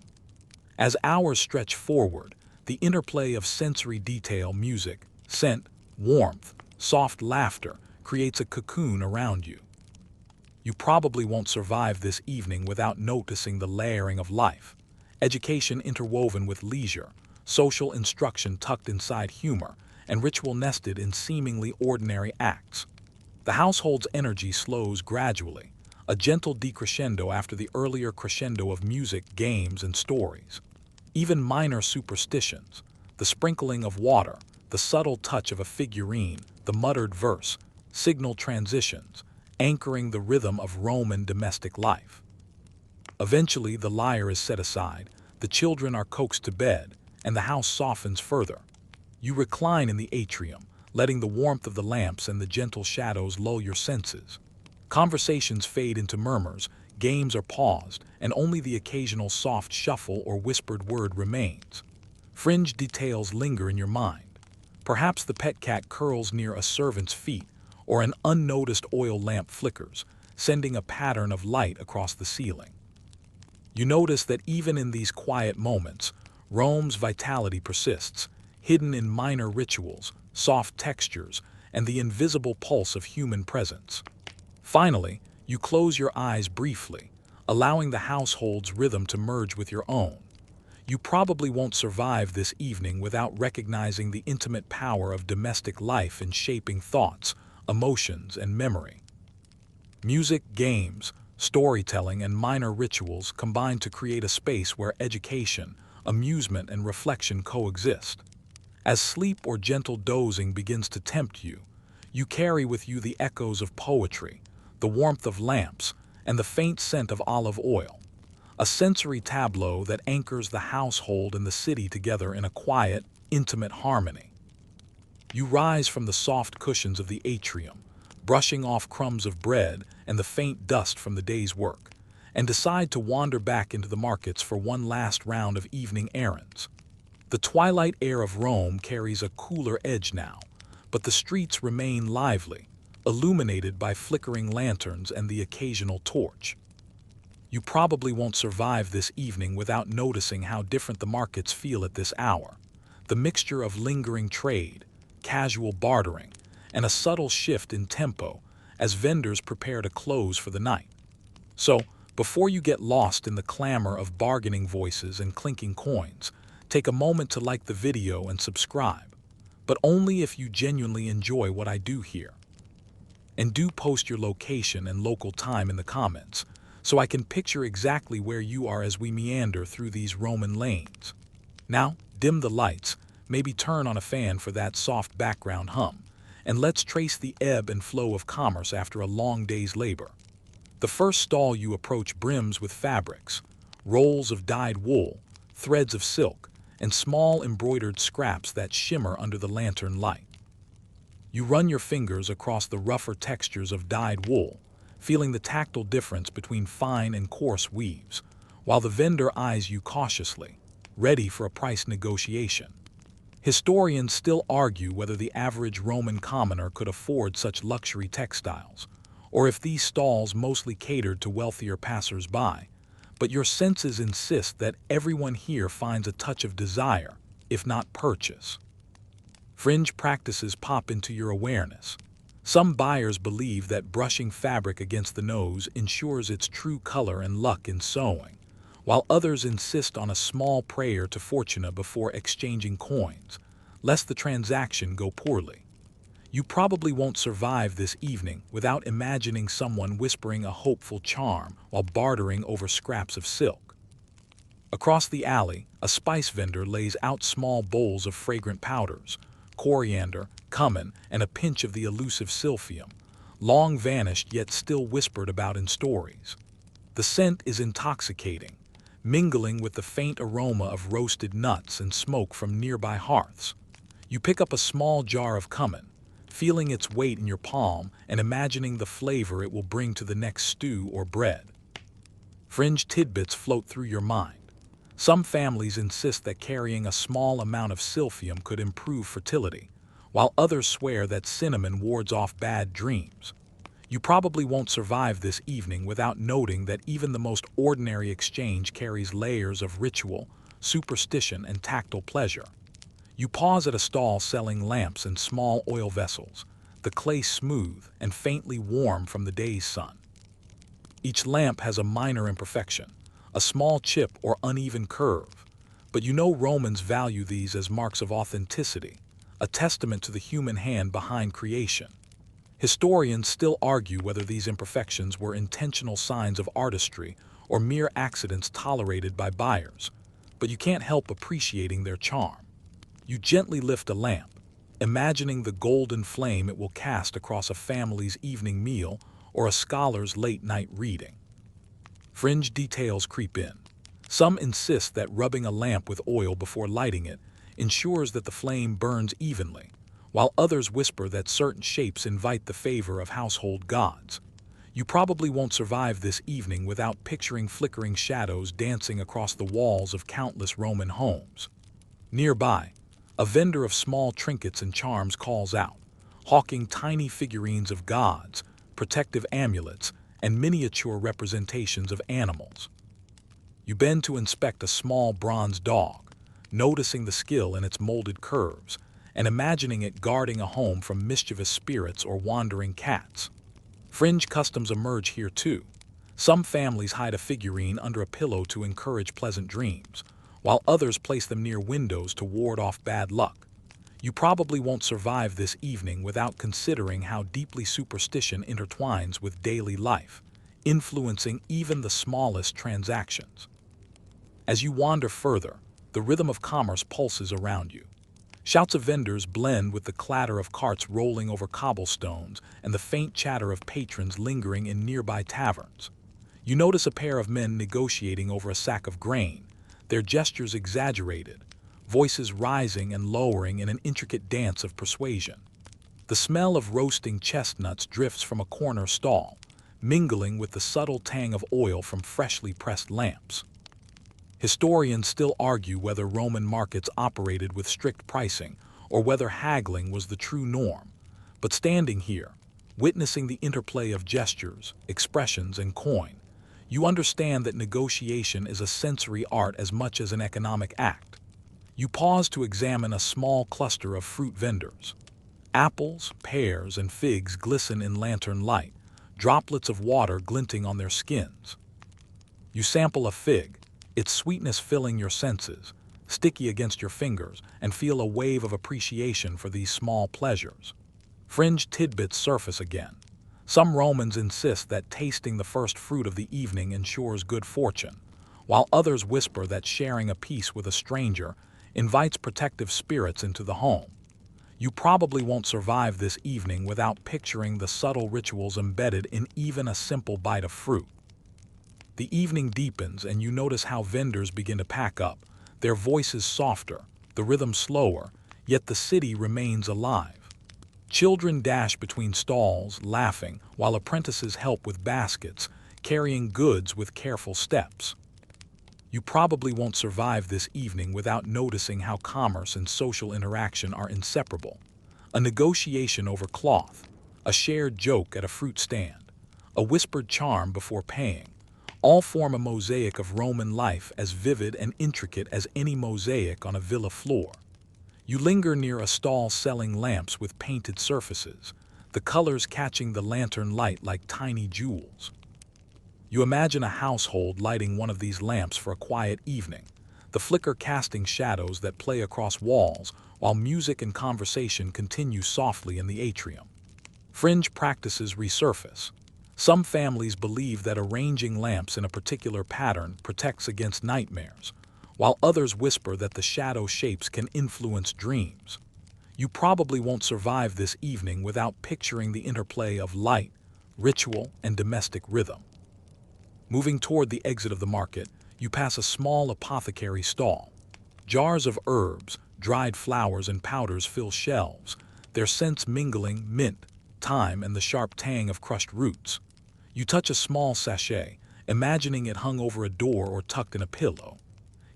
As hours stretch forward, the interplay of sensory detail, music, scent, warmth, soft laughter, creates a cocoon around you. You probably won't survive this evening without noticing the layering of life, education interwoven with leisure, social instruction tucked inside humor, and ritual nested in seemingly ordinary acts. The household's energy slows gradually, a gentle decrescendo after the earlier crescendo of music, games, and stories. Even minor superstitions, the sprinkling of water, the subtle touch of a figurine, the muttered verse, signal transitions, anchoring the rhythm of Roman domestic life. Eventually, the lyre is set aside, the children are coaxed to bed, and the house softens further. You recline in the atrium, letting the warmth of the lamps and the gentle shadows lull your senses. Conversations fade into murmurs, games are paused, and only the occasional soft shuffle or whispered word remains. Fringe details linger in your mind. Perhaps the pet cat curls near a servant's feet, or an unnoticed oil lamp flickers, sending a pattern of light across the ceiling. You notice that even in these quiet moments, Rome's vitality persists, hidden in minor rituals, soft textures, and the invisible pulse of human presence. Finally, you close your eyes briefly, allowing the household's rhythm to merge with your own. You probably won't survive this evening without recognizing the intimate power of domestic life in shaping thoughts, emotions, and memory. Music, games, storytelling, and minor rituals combine to create a space where education, amusement, and reflection coexist. As sleep or gentle dozing begins to tempt you, you carry with you the echoes of poetry, the warmth of lamps, and the faint scent of olive oil, a sensory tableau that anchors the household and the city together in a quiet, intimate harmony. You rise from the soft cushions of the atrium, brushing off crumbs of bread and the faint dust from the day's work, and decide to wander back into the markets for one last round of evening errands. The twilight air of Rome carries a cooler edge now, but the streets remain lively, illuminated by flickering lanterns and the occasional torch. You probably won't survive this evening without noticing how different the markets feel at this hour. The mixture of lingering trade, casual bartering, and a subtle shift in tempo as vendors prepare to close for the night. So, before you get lost in the clamor of bargaining voices and clinking coins, take a moment to like the video and subscribe, but only if you genuinely enjoy what I do here. And do post your location and local time in the comments, so I can picture exactly where you are as we meander through these Roman lanes. Now, dim the lights, maybe turn on a fan for that soft background hum, and let's trace the ebb and flow of commerce after a long day's labor. The first stall you approach brims with fabrics, rolls of dyed wool, threads of silk, and small embroidered scraps that shimmer under the lantern light. You run your fingers across the rougher textures of dyed wool, feeling the tactile difference between fine and coarse weaves, while the vendor eyes you cautiously, ready for a price negotiation. Historians still argue whether the average Roman commoner could afford such luxury textiles, or if these stalls mostly catered to wealthier passers-by, but your senses insist that everyone here finds a touch of desire, if not purchase. Fringe practices pop into your awareness. Some buyers believe that brushing fabric against the nose ensures its true color and luck in sewing, while others insist on a small prayer to Fortuna before exchanging coins, lest the transaction go poorly. You probably won't survive this evening without imagining someone whispering a hopeful charm while bartering over scraps of silk. Across the alley, a spice vendor lays out small bowls of fragrant powders, coriander, cumin, and a pinch of the elusive silphium, long vanished yet still whispered about in stories. The scent is intoxicating, mingling with the faint aroma of roasted nuts and smoke from nearby hearths. You pick up a small jar of cumin, feeling its weight in your palm and imagining the flavor it will bring to the next stew or bread. Fringe tidbits float through your mind. Some families insist that carrying a small amount of silphium could improve fertility, while others swear that cinnamon wards off bad dreams. You probably won't survive this evening without noting that even the most ordinary exchange carries layers of ritual, superstition, and tactile pleasure. You pause at a stall selling lamps and small oil vessels, the clay smooth and faintly warm from the day's sun. Each lamp has a minor imperfection, a small chip or uneven curve, but you know Romans value these as marks of authenticity, a testament to the human hand behind creation. Historians still argue whether these imperfections were intentional signs of artistry or mere accidents tolerated by buyers, but you can't help appreciating their charm. You gently lift a lamp, imagining the golden flame it will cast across a family's evening meal or a scholar's late-night reading. Fringe details creep in. Some insist that rubbing a lamp with oil before lighting it ensures that the flame burns evenly, while others whisper that certain shapes invite the favor of household gods. You probably won't survive this evening without picturing flickering shadows dancing across the walls of countless Roman homes. Nearby, a vendor of small trinkets and charms calls out, hawking tiny figurines of gods, protective amulets, and miniature representations of animals. You bend to inspect a small bronze dog, noticing the skill in its molded curves, and imagining it guarding a home from mischievous spirits or wandering cats. Fringe customs emerge here too. Some families hide a figurine under a pillow to encourage pleasant dreams, while others place them near windows to ward off bad luck. You probably won't survive this evening without considering how deeply superstition intertwines with daily life, influencing even the smallest transactions. As you wander further, the rhythm of commerce pulses around you. Shouts of vendors blend with the clatter of carts rolling over cobblestones and the faint chatter of patrons lingering in nearby taverns. You notice a pair of men negotiating over a sack of grain, their gestures exaggerated, voices rising and lowering in an intricate dance of persuasion. The smell of roasting chestnuts drifts from a corner stall, mingling with the subtle tang of oil from freshly pressed lamps. Historians still argue whether Roman markets operated with strict pricing or whether haggling was the true norm. But standing here, Witnessing the interplay of gestures, expressions, and coin, you understand that negotiation is a sensory art as much as an economic act. You pause to examine a small cluster of fruit vendors. Apples, pears, and figs glisten in lantern light, droplets of water glinting on their skins. You sample a fig, its sweetness filling your senses, sticky against your fingers, and feel a wave of appreciation for these small pleasures. Fringe tidbits surface again. Some Romans insist that tasting the first fruit of the evening ensures good fortune, while others whisper that sharing a piece with a stranger invites protective spirits into the home. You probably won't survive this evening without picturing the subtle rituals embedded in even a simple bite of fruit. The evening deepens and you notice how vendors begin to pack up, their voices softer, the rhythm slower, yet the city remains alive. Children dash between stalls, laughing, while apprentices help with baskets, carrying goods with careful steps. You probably won't survive this evening without noticing how commerce and social interaction are inseparable. A negotiation over cloth, a shared joke at a fruit stand, a whispered charm before paying, all form a mosaic of Roman life as vivid and intricate as any mosaic on a villa floor. You linger near a stall selling lamps with painted surfaces, the colors catching the lantern light like tiny jewels. You imagine a household lighting one of these lamps for a quiet evening, the flicker casting shadows that play across walls while music and conversation continue softly in the atrium. Fringe practices resurface. Some families believe that arranging lamps in a particular pattern protects against nightmares, while others whisper that the shadow shapes can influence dreams. You probably won't survive this evening without picturing the interplay of light, ritual, and domestic rhythm. Moving toward the exit of the market, you pass a small apothecary stall. Jars of herbs, dried flowers, and powders fill shelves, their scents mingling mint, thyme, and the sharp tang of crushed roots. You touch a small sachet, imagining it hung over a door or tucked in a pillow.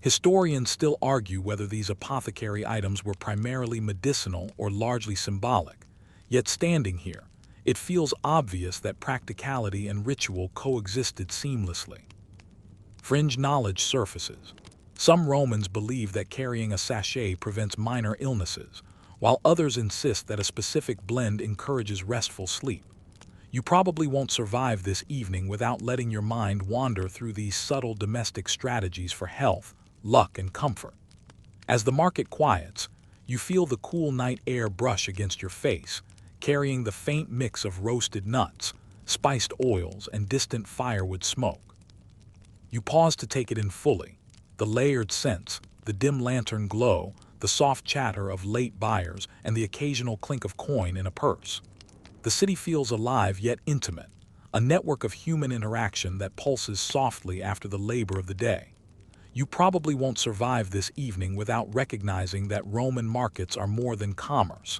Historians still argue whether these apothecary items were primarily medicinal or largely symbolic, yet standing here, it feels obvious that practicality and ritual coexisted seamlessly. Fringe knowledge surfaces. Some Romans believe that carrying a sachet prevents minor illnesses, while others insist that a specific blend encourages restful sleep. You probably won't survive this evening without letting your mind wander through these subtle domestic strategies for health, luck, and comfort. As the market quiets, you feel the cool night air brush against your face, carrying the faint mix of roasted nuts, spiced oils, and distant firewood smoke. You pause to take it in fully, the layered scents, the dim lantern glow, the soft chatter of late buyers, and the occasional clink of coin in a purse. The city feels alive yet intimate, a network of human interaction that pulses softly after the labor of the day. You probably won't survive this evening without recognizing that Roman markets are more than commerce.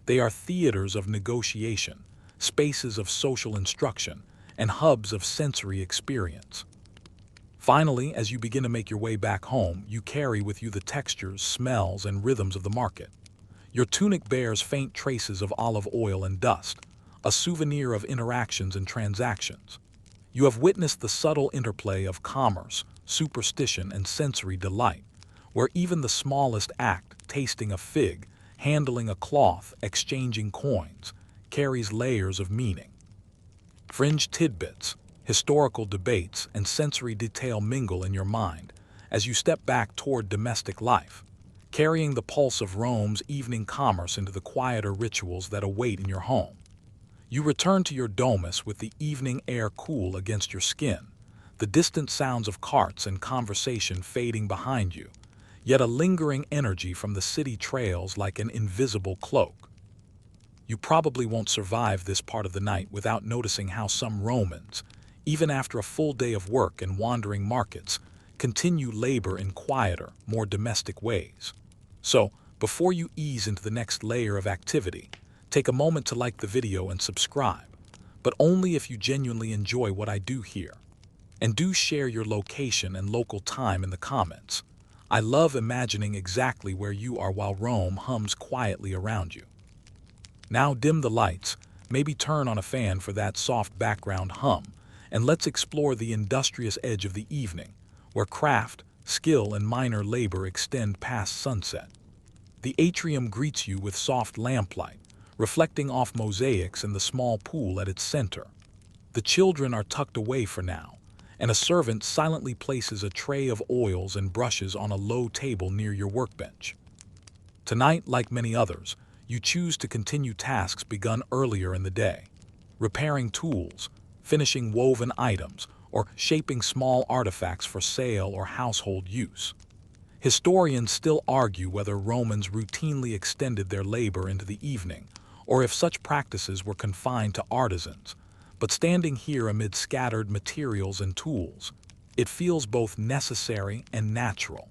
They are theaters of negotiation, spaces of social instruction, and hubs of sensory experience. Finally, as you begin to make your way back home, you carry with you the textures, smells, and rhythms of the market. Your tunic bears faint traces of olive oil and dust, a souvenir of interactions and transactions. You have witnessed the subtle interplay of commerce, superstition, and sensory delight, where even the smallest act, tasting a fig, handling a cloth, exchanging coins, carries layers of meaning. Fringe tidbits, historical debates, and sensory detail mingle in your mind as you step back toward domestic life, carrying the pulse of Rome's evening commerce into the quieter rituals that await in your home. You return to your domus with the evening air cool against your skin, the distant sounds of carts and conversation fading behind you, yet a lingering energy from the city trails like an invisible cloak. You probably won't survive this part of the night without noticing how some Romans, even after a full day of work and wandering markets, continue labor in quieter, more domestic ways. So, before you ease into the next layer of activity, take a moment to like the video and subscribe, but only if you genuinely enjoy what I do here. And do share your location and local time in the comments. I love imagining exactly where you are while Rome hums quietly around you. Now dim the lights, maybe turn on a fan for that soft background hum, and let's explore the industrious edge of the evening, where craft, skill, and minor labor extend past sunset. The atrium greets you with soft lamplight, reflecting off mosaics and the small pool at its center. The children are tucked away for now, and a servant silently places a tray of oils and brushes on a low table near your workbench. Tonight, like many others, you choose to continue tasks begun earlier in the day, repairing tools, finishing woven items, or shaping small artifacts for sale or household use. Historians still argue whether Romans routinely extended their labor into the evening, or if such practices were confined to artisans. But standing here amid scattered materials and tools, it feels both necessary and natural.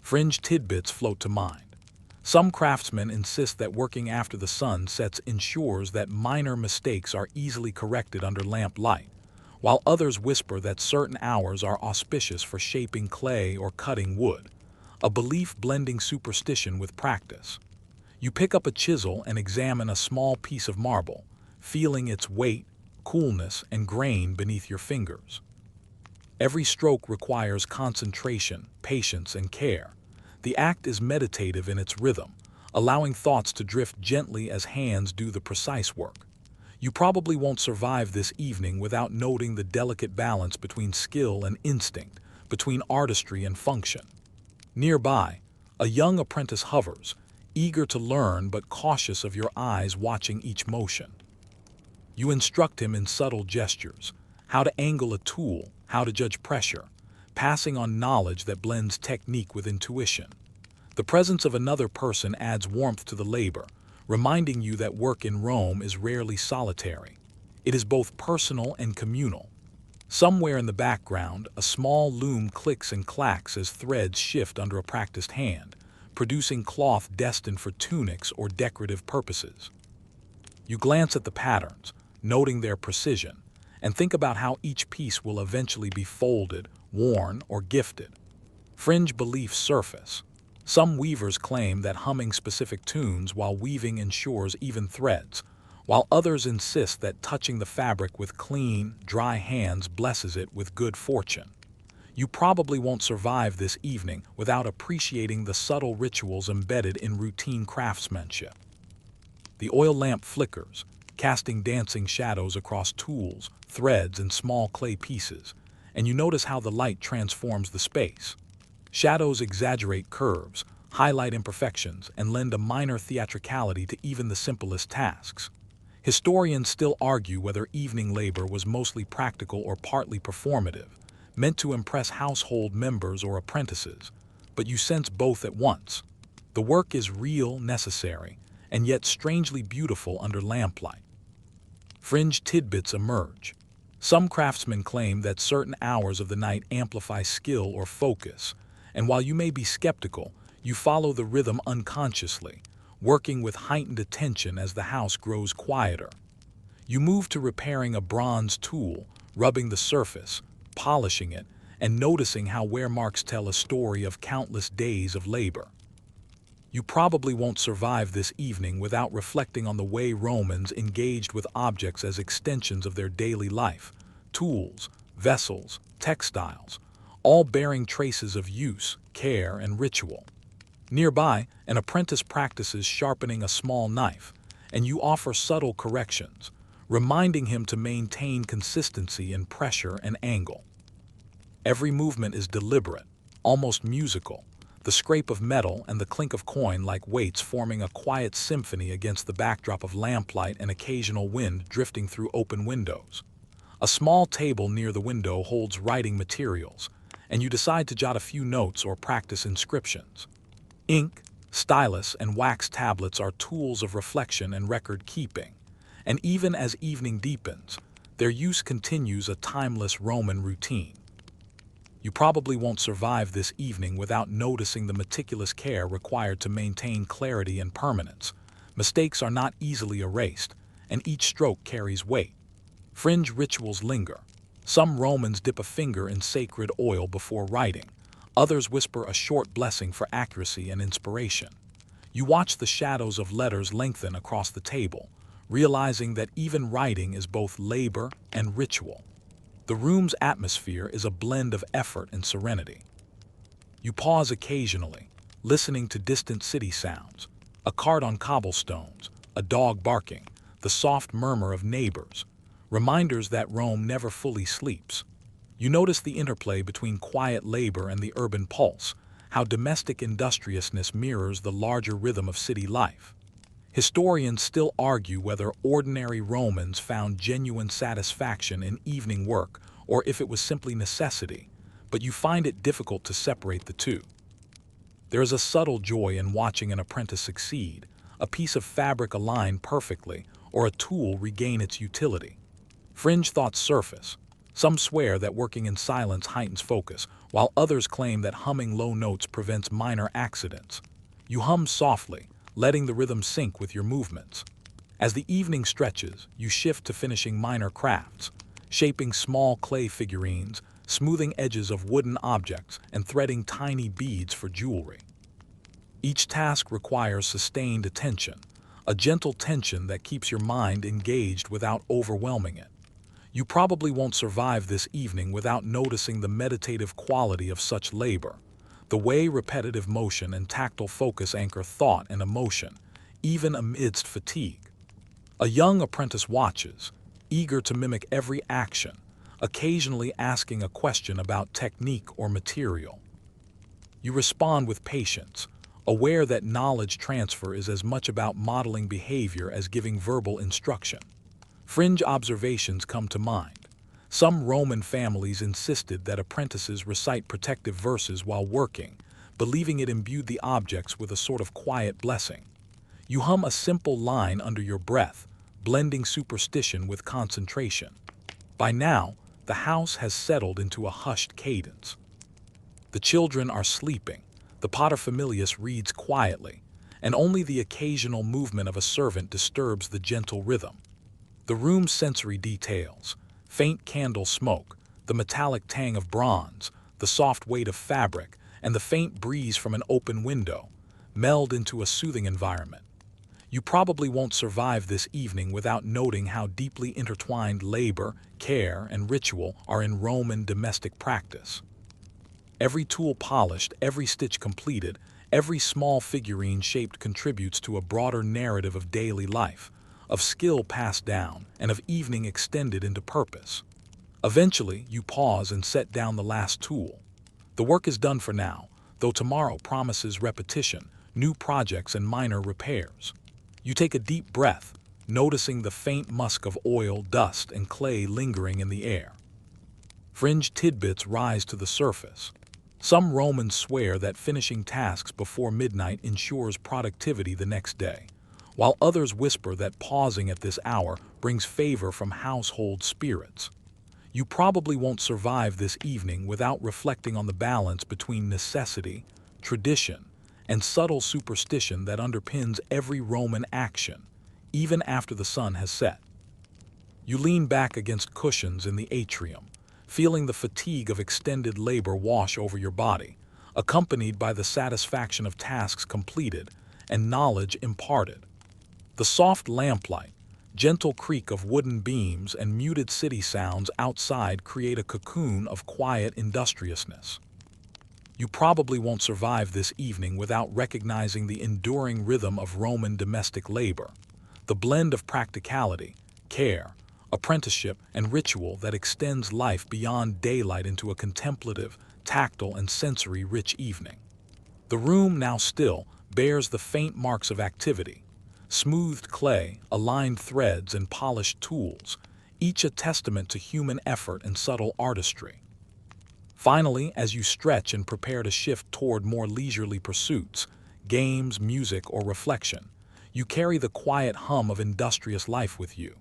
Fringe tidbits float to mind. Some craftsmen insist that working after the sun sets ensures that minor mistakes are easily corrected under lamp light, while others whisper that certain hours are auspicious for shaping clay or cutting wood, a belief blending superstition with practice. You pick up a chisel and examine a small piece of marble, feeling its weight, coolness, and grain beneath your fingers. Every stroke requires concentration, patience, and care. The act is meditative in its rhythm, allowing thoughts to drift gently as hands do the precise work. You probably won't survive this evening without noting the delicate balance between skill and instinct, between artistry and function. Nearby, a young apprentice hovers, eager to learn but cautious of your eyes watching each motion. You instruct him in subtle gestures, how to angle a tool, how to judge pressure, passing on knowledge that blends technique with intuition. The presence of another person adds warmth to the labor, reminding you that work in Rome is rarely solitary. It is both personal and communal. Somewhere in the background, a small loom clicks and clacks as threads shift under a practiced hand, producing cloth destined for tunics or decorative purposes. You glance at the patterns, noting their precision, and think about how each piece will eventually be folded, worn, or gifted. Fringe beliefs surface. Some weavers claim that humming specific tunes while weaving ensures even threads, while others insist that touching the fabric with clean, dry hands blesses it with good fortune. You probably won't survive this evening without appreciating the subtle rituals embedded in routine craftsmanship. The oil lamp flickers, casting dancing shadows across tools, threads, and small clay pieces, and you notice how the light transforms the space. Shadows exaggerate curves, highlight imperfections, and lend a minor theatricality to even the simplest tasks. Historians still argue whether evening labor was mostly practical or partly performative, meant to impress household members or apprentices, but you sense both at once. The work is real, necessary, and yet strangely beautiful under lamplight. Fringe tidbits emerge. Some craftsmen claim that certain hours of the night amplify skill or focus, and while you may be skeptical, you follow the rhythm unconsciously, working with heightened attention as the house grows quieter. You move to repairing a bronze tool, rubbing the surface, polishing it, and noticing how wear marks tell a story of countless days of labor. You probably won't survive this evening without reflecting on the way Romans engaged with objects as extensions of their daily life: tools, vessels, textiles, all bearing traces of use, care, and ritual. Nearby, an apprentice practices sharpening a small knife, and you offer subtle corrections, reminding him to maintain consistency in pressure and angle. Every movement is deliberate, almost musical, the scrape of metal and the clink of coin like weights forming a quiet symphony against the backdrop of lamplight and occasional wind drifting through open windows. A small table near the window holds writing materials, and you decide to jot a few notes or practice inscriptions. Ink, stylus, and wax tablets are tools of reflection and record-keeping, and even as evening deepens, their use continues a timeless Roman routine. You probably won't survive this evening without noticing the meticulous care required to maintain clarity and permanence. Mistakes are not easily erased, and each stroke carries weight. Fringe rituals linger. Some Romans dip a finger in sacred oil before writing. Others whisper a short blessing for accuracy and inspiration. You watch the shadows of letters lengthen across the table, realizing that even writing is both labor and ritual. The room's atmosphere is a blend of effort and serenity. You pause occasionally, listening to distant city sounds, a cart on cobblestones, a dog barking, the soft murmur of neighbors, reminders that Rome never fully sleeps. You notice the interplay between quiet labor and the urban pulse, how domestic industriousness mirrors the larger rhythm of city life. Historians still argue whether ordinary Romans found genuine satisfaction in evening work or if it was simply necessity, but you find it difficult to separate the two. There is a subtle joy in watching an apprentice succeed, a piece of fabric align perfectly, or a tool regain its utility. Fringe thoughts surface. Some swear that working in silence heightens focus, while others claim that humming low notes prevents minor accidents. You hum softly, letting the rhythm sync with your movements. As the evening stretches, you shift to finishing minor crafts, shaping small clay figurines, smoothing edges of wooden objects, and threading tiny beads for jewelry. Each task requires sustained attention, a gentle tension that keeps your mind engaged without overwhelming it. You probably won't survive this evening without noticing the meditative quality of such labor, the way repetitive motion and tactile focus anchor thought and emotion, even amidst fatigue. A young apprentice watches, eager to mimic every action, occasionally asking a question about technique or material. You respond with patience, aware that knowledge transfer is as much about modeling behavior as giving verbal instruction. Fringe observations come to mind. Some Roman families insisted that apprentices recite protective verses while working, believing it imbued the objects with a sort of quiet blessing. You hum a simple line under your breath, blending superstition with concentration. By now, the house has settled into a hushed cadence. The children are sleeping, the paterfamilias reads quietly, and only the occasional movement of a servant disturbs the gentle rhythm. The room's sensory details, faint candle smoke, the metallic tang of bronze, the soft weight of fabric, and the faint breeze from an open window, meld into a soothing environment. You probably won't survive this evening without noting how deeply intertwined labor, care, and ritual are in Roman domestic practice. Every tool polished, every stitch completed, every small figurine shaped contributes to a broader narrative of daily life, of skill passed down, and of evening extended into purpose. Eventually, you pause and set down the last tool. The work is done for now, though tomorrow promises repetition, new projects, and minor repairs. You take a deep breath, noticing the faint musk of oil, dust, and clay lingering in the air. Fringe tidbits rise to the surface. Some Romans swear that finishing tasks before midnight ensures productivity the next day, while others whisper that pausing at this hour brings favor from household spirits. You probably won't survive this evening without reflecting on the balance between necessity, tradition, and subtle superstition that underpins every Roman action, even after the sun has set. You lean back against cushions in the atrium, feeling the fatigue of extended labor wash over your body, accompanied by the satisfaction of tasks completed and knowledge imparted. The soft lamplight, gentle creak of wooden beams, and muted city sounds outside create a cocoon of quiet industriousness. You probably won't survive this evening without recognizing the enduring rhythm of Roman domestic labor, the blend of practicality, care, apprenticeship, and ritual that extends life beyond daylight into a contemplative, tactile, and sensory-rich evening. The room, now still, bears the faint marks of activity: smoothed clay, aligned threads, and polished tools, each a testament to human effort and subtle artistry. Finally, as you stretch and prepare to shift toward more leisurely pursuits, games, music, or reflection, you carry the quiet hum of industrious life with you.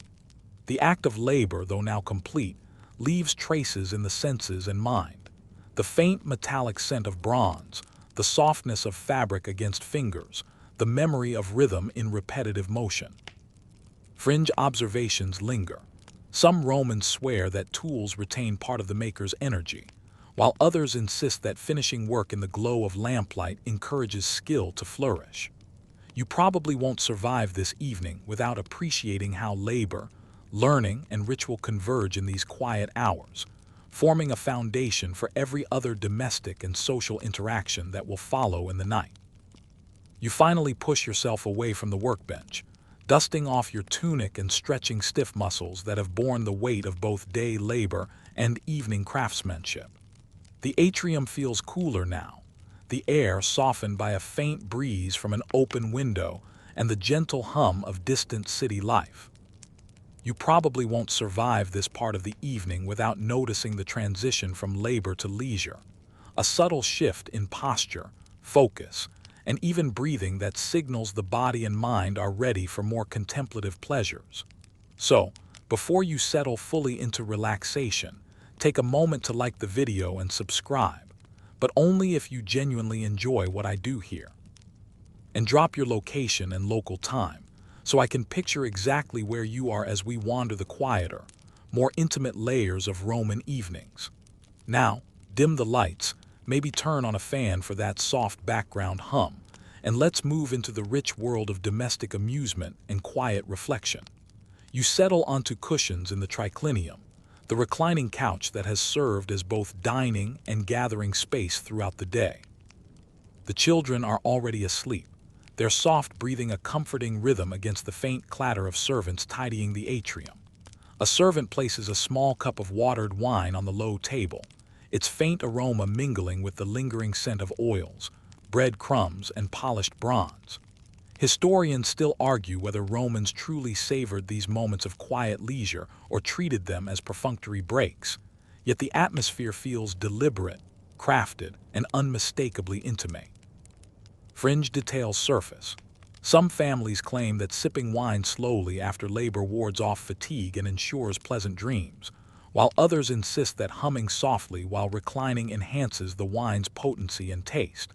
The act of labor, though now complete, leaves traces in the senses and mind. The faint metallic scent of bronze, the softness of fabric against fingers, the memory of rhythm in repetitive motion. Fringe observations linger. Some Romans swear that tools retain part of the maker's energy, while others insist that finishing work in the glow of lamplight encourages skill to flourish. You probably won't survive this evening without appreciating how labor, learning, and ritual converge in these quiet hours, forming a foundation for every other domestic and social interaction that will follow in the night. You finally push yourself away from the workbench, dusting off your tunic and stretching stiff muscles that have borne the weight of both day labor and evening craftsmanship. The atrium feels cooler now, the air softened by a faint breeze from an open window and the gentle hum of distant city life. You probably won't survive this part of the evening without noticing the transition from labor to leisure, a subtle shift in posture, focus, and even breathing that signals the body and mind are ready for more contemplative pleasures. So, before you settle fully into relaxation, take a moment to like the video and subscribe, but only if you genuinely enjoy what I do here. And drop your location and local time, so I can picture exactly where you are as we wander the quieter, more intimate layers of Roman evenings. Now, dim the lights, maybe turn on a fan for that soft background hum, and let's move into the rich world of domestic amusement and quiet reflection. You settle onto cushions in the triclinium, the reclining couch that has served as both dining and gathering space throughout the day. The children are already asleep, their soft breathing a comforting rhythm against the faint clatter of servants tidying the atrium. A servant places a small cup of watered wine on the low table, its faint aroma mingling with the lingering scent of oils, bread crumbs, and polished bronze. Historians still argue whether Romans truly savored these moments of quiet leisure or treated them as perfunctory breaks, yet the atmosphere feels deliberate, crafted, and unmistakably intimate. Fringe details surface. Some families claim that sipping wine slowly after labor wards off fatigue and ensures pleasant dreams, while others insist that humming softly while reclining enhances the wine's potency and taste.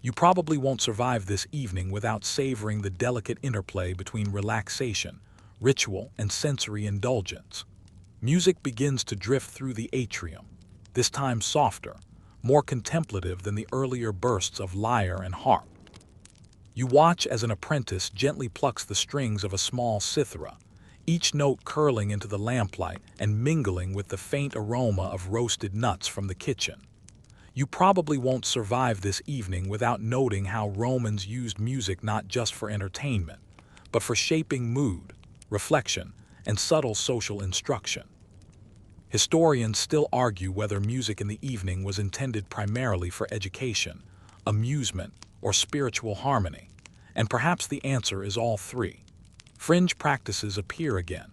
You probably won't survive this evening without savoring the delicate interplay between relaxation, ritual, and sensory indulgence. Music begins to drift through the atrium, this time softer, more contemplative than the earlier bursts of lyre and harp. You watch as an apprentice gently plucks the strings of a small cithara, each note curling into the lamplight and mingling with the faint aroma of roasted nuts from the kitchen. You probably won't survive this evening without noting how Romans used music not just for entertainment, but for shaping mood, reflection, and subtle social instruction. Historians still argue whether music in the evening was intended primarily for education, amusement, or spiritual harmony, and perhaps the answer is all three. Fringe practices appear again.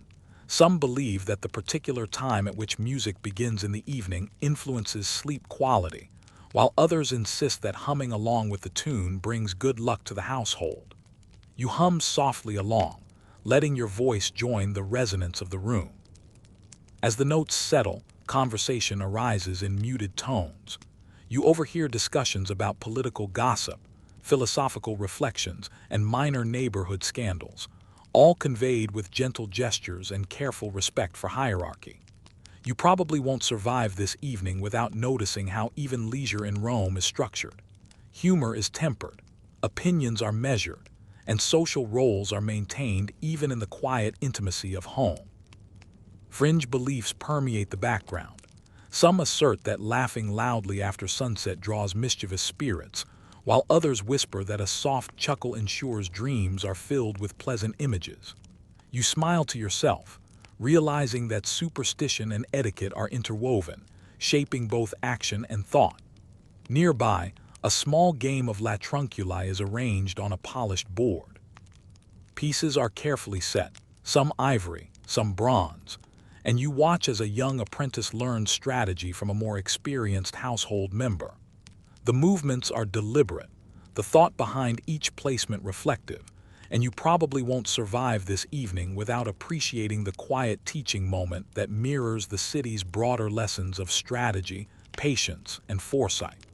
Some believe that the particular time at which music begins in the evening influences sleep quality, while others insist that humming along with the tune brings good luck to the household. You hum softly along, letting your voice join the resonance of the room. As the notes settle, conversation arises in muted tones. You overhear discussions about political gossip, philosophical reflections, and minor neighborhood scandals, all conveyed with gentle gestures and careful respect for hierarchy. You probably won't survive this evening without noticing how even leisure in Rome is structured. Humor is tempered, opinions are measured, and social roles are maintained even in the quiet intimacy of home. Fringe beliefs permeate the background. Some assert that laughing loudly after sunset draws mischievous spirits, while others whisper that a soft chuckle ensures dreams are filled with pleasant images. You smile to yourself, realizing that superstition and etiquette are interwoven, shaping both action and thought. Nearby, a small game of latrunculi is arranged on a polished board. Pieces are carefully set, some ivory, some bronze, and you watch as a young apprentice learns strategy from a more experienced household member. The movements are deliberate, the thought behind each placement reflective, and you probably won't survive this evening without appreciating the quiet teaching moment that mirrors the city's broader lessons of strategy, patience, and foresight.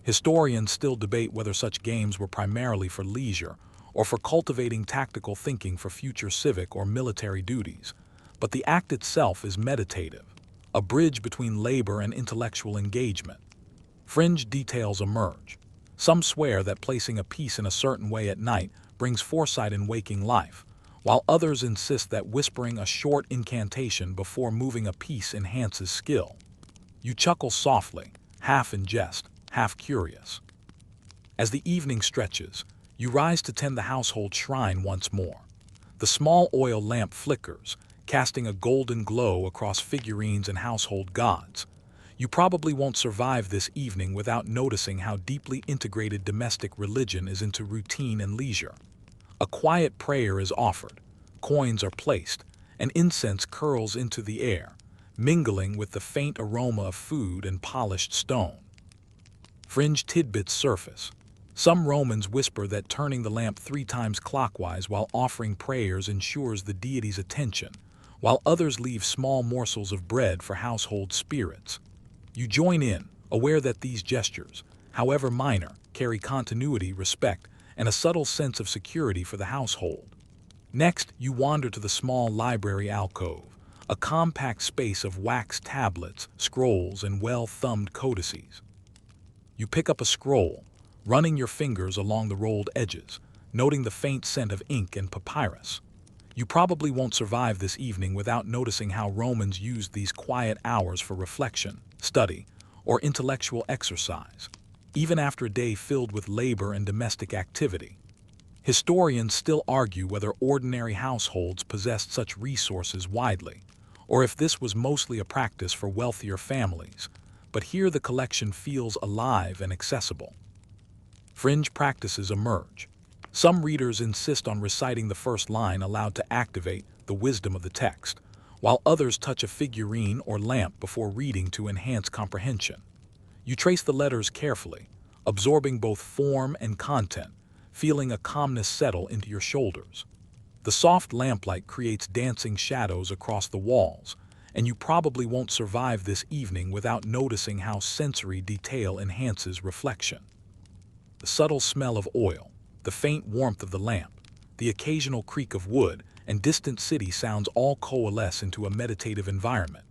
Historians still debate whether such games were primarily for leisure or for cultivating tactical thinking for future civic or military duties, but the act itself is meditative, a bridge between labor and intellectual engagement. Fringe details emerge. Some swear that placing a piece in a certain way at night brings foresight in waking life, while others insist that whispering a short incantation before moving a piece enhances skill. You chuckle softly, half in jest, half curious. As the evening stretches, you rise to tend the household shrine once more. The small oil lamp flickers, casting a golden glow across figurines and household gods. You probably won't survive this evening without noticing how deeply integrated domestic religion is into routine and leisure. A quiet prayer is offered, coins are placed, and incense curls into the air, mingling with the faint aroma of food and polished stone. Fringe tidbits surface. Some Romans whisper that turning the lamp 3 times clockwise while offering prayers ensures the deity's attention, while others leave small morsels of bread for household spirits. You join in, aware that these gestures, however minor, carry continuity, respect, and a subtle sense of security for the household. Next, you wander to the small library alcove, a compact space of wax tablets, scrolls, and well-thumbed codices. You pick up a scroll, running your fingers along the rolled edges, noting the faint scent of ink and papyrus. You probably won't survive this evening without noticing how Romans used these quiet hours for reflection, study, or intellectual exercise, even after a day filled with labor and domestic activity. Historians still argue whether ordinary households possessed such resources widely, or if this was mostly a practice for wealthier families, but here the collection feels alive and accessible. Fringe practices emerge. Some readers insist on reciting the first line aloud to activate the wisdom of the text, while others touch a figurine or lamp before reading to enhance comprehension. You trace the letters carefully, absorbing both form and content, feeling a calmness settle into your shoulders. The soft lamplight creates dancing shadows across the walls, and you probably won't survive this evening without noticing how sensory detail enhances reflection. The subtle smell of oil, the faint warmth of the lamp, the occasional creak of wood, and distant city sounds all coalesce into a meditative environment.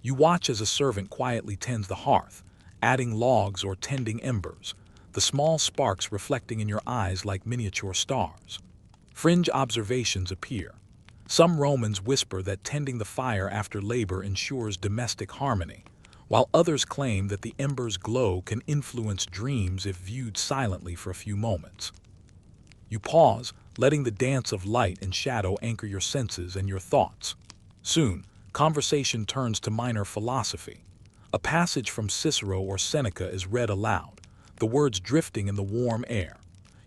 You watch as a servant quietly tends the hearth, adding logs or tending embers, the small sparks reflecting in your eyes like miniature stars. Fringe observations appear. Some Romans whisper that tending the fire after labor ensures domestic harmony, while others claim that the ember's glow can influence dreams if viewed silently for a few moments. You pause, letting the dance of light and shadow anchor your senses and your thoughts. Soon, conversation turns to minor philosophy. A passage from Cicero or Seneca is read aloud, the words drifting in the warm air.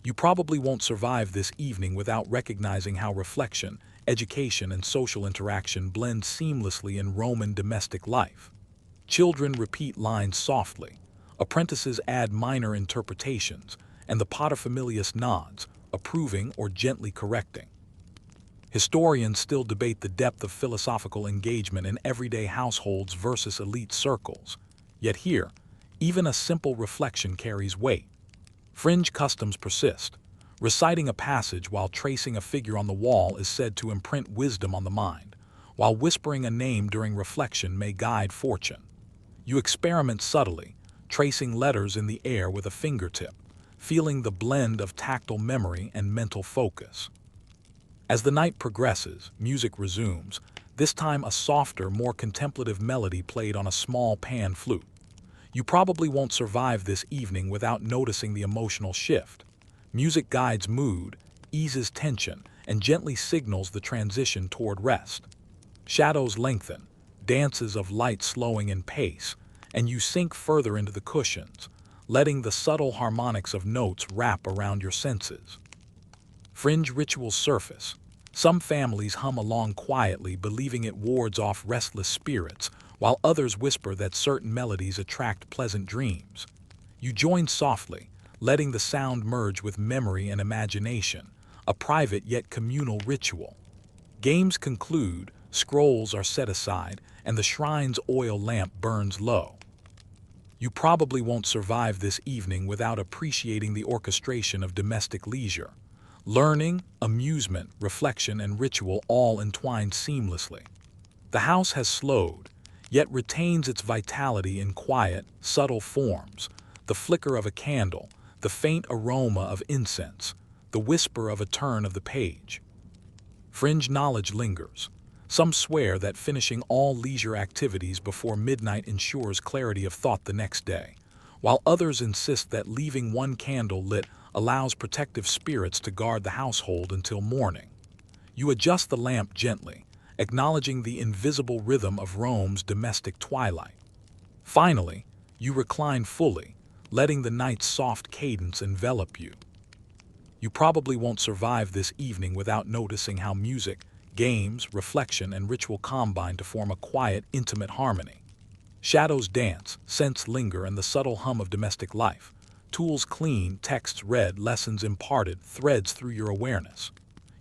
You probably won't survive this evening without recognizing how reflection, education, and social interaction blend seamlessly in Roman domestic life. Children repeat lines softly, apprentices add minor interpretations, and the paterfamilias nods, approving or gently correcting. Historians still debate the depth of philosophical engagement in everyday households versus elite circles. Yet here, even a simple reflection carries weight. Fringe customs persist. Reciting a passage while tracing a figure on the wall is said to imprint wisdom on the mind, while whispering a name during reflection may guide fortune. You experiment subtly, tracing letters in the air with a fingertip, feeling the blend of tactile memory and mental focus. As the night progresses, music resumes, this time a softer, more contemplative melody played on a small pan flute. You probably won't survive this evening without noticing the emotional shift. Music guides mood, eases tension, and gently signals the transition toward rest. Shadows lengthen, dances of light slowing in pace, and you sink further into the cushions, letting the subtle harmonics of notes wrap around your senses. Fringe rituals surface. Some families hum along quietly, believing it wards off restless spirits, while others whisper that certain melodies attract pleasant dreams. You join softly, letting the sound merge with memory and imagination, a private yet communal ritual. Games conclude, scrolls are set aside, and the shrine's oil lamp burns low. You probably won't survive this evening without appreciating the orchestration of domestic leisure. Learning, amusement, reflection, and ritual all entwined seamlessly. The house has slowed, yet retains its vitality in quiet, subtle forms, the flicker of a candle, the faint aroma of incense, the whisper of a turn of the page. Fringe knowledge lingers. Some swear that finishing all leisure activities before midnight ensures clarity of thought the next day, while others insist that leaving one candle lit allows protective spirits to guard the household until morning. You adjust the lamp gently, acknowledging the invisible rhythm of Rome's domestic twilight. Finally, you recline fully, letting the night's soft cadence envelop you. You probably won't survive this evening without noticing how music, games, reflection, and ritual combine to form a quiet, intimate harmony. Shadows dance, scents linger, and the subtle hum of domestic life. Tools clean, texts read, lessons imparted, threads through your awareness.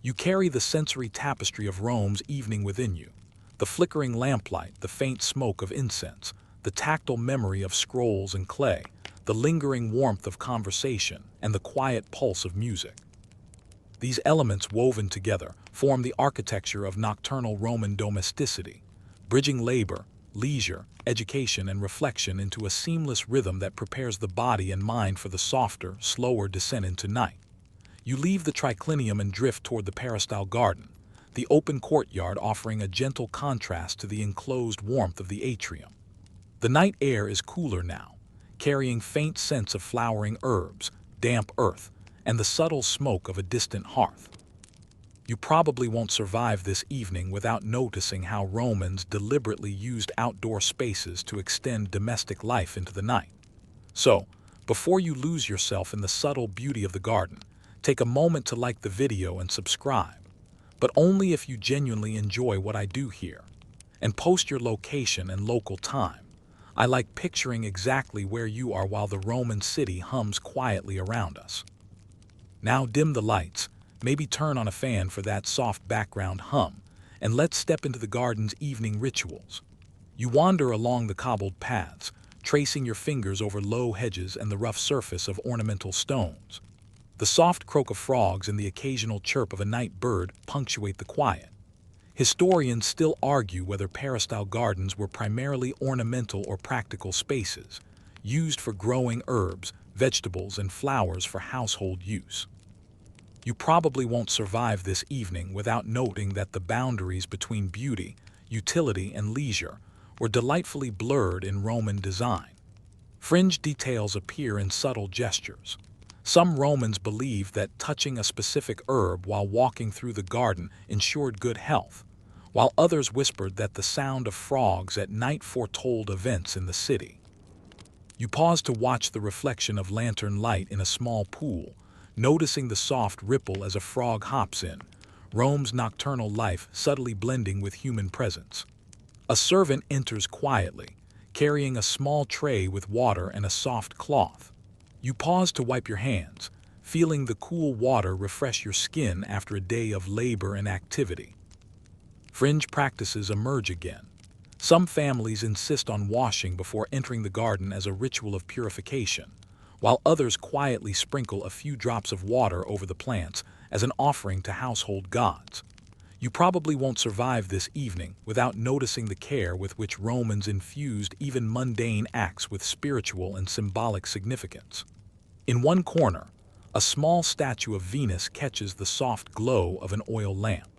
You carry the sensory tapestry of Rome's evening within you. The flickering lamplight, the faint smoke of incense, the tactile memory of scrolls and clay, the lingering warmth of conversation, and the quiet pulse of music. These elements woven together form the architecture of nocturnal Roman domesticity, bridging labor, leisure, education, and reflection into a seamless rhythm that prepares the body and mind for the softer, slower descent into night. You leave the triclinium and drift toward the peristyle garden, the open courtyard offering a gentle contrast to the enclosed warmth of the atrium. The night air is cooler now, carrying faint scents of flowering herbs, damp earth, and the subtle smoke of a distant hearth. You probably won't survive this evening without noticing how Romans deliberately used outdoor spaces to extend domestic life into the night. So, before you lose yourself in the subtle beauty of the garden, take a moment to like the video and subscribe, but only if you genuinely enjoy what I do here. And post your location and local time. I like picturing exactly where you are while the Roman city hums quietly around us. Now dim the lights, maybe turn on a fan for that soft background hum, and let's step into the garden's evening rituals. You wander along the cobbled paths, tracing your fingers over low hedges and the rough surface of ornamental stones. The soft croak of frogs and the occasional chirp of a night bird punctuate the quiet. Historians still argue whether peristyle gardens were primarily ornamental or practical spaces, used for growing herbs, vegetables, and flowers for household use. You probably won't survive this evening without noting that the boundaries between beauty, utility, and leisure were delightfully blurred in Roman design. Fringe details appear in subtle gestures. Some Romans believed that touching a specific herb while walking through the garden ensured good health, while others whispered that the sound of frogs at night foretold events in the city. You pause to watch the reflection of lantern light in a small pool, noticing the soft ripple as a frog hops in, Rome's nocturnal life subtly blending with human presence. A servant enters quietly, carrying a small tray with water and a soft cloth. You pause to wipe your hands, feeling the cool water refresh your skin after a day of labor and activity. Fringe practices emerge again. Some families insist on washing before entering the garden as a ritual of purification, while others quietly sprinkle a few drops of water over the plants as an offering to household gods. You probably won't survive this evening without noticing the care with which Romans infused even mundane acts with spiritual and symbolic significance. In one corner, a small statue of Venus catches the soft glow of an oil lamp.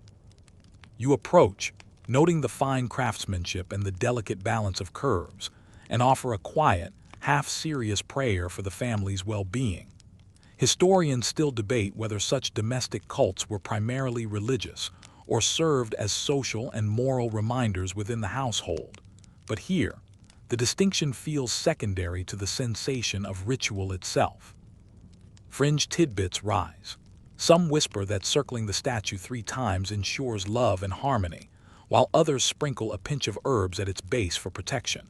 You approach, noting the fine craftsmanship and the delicate balance of curves, and offer a quiet, half-serious prayer for the family's well-being. Historians still debate whether such domestic cults were primarily religious or served as social and moral reminders within the household. But here, the distinction feels secondary to the sensation of ritual itself. Fringe tidbits rise. Some whisper that circling the statue 3 times ensures love and harmony, while others sprinkle a pinch of herbs at its base for protection.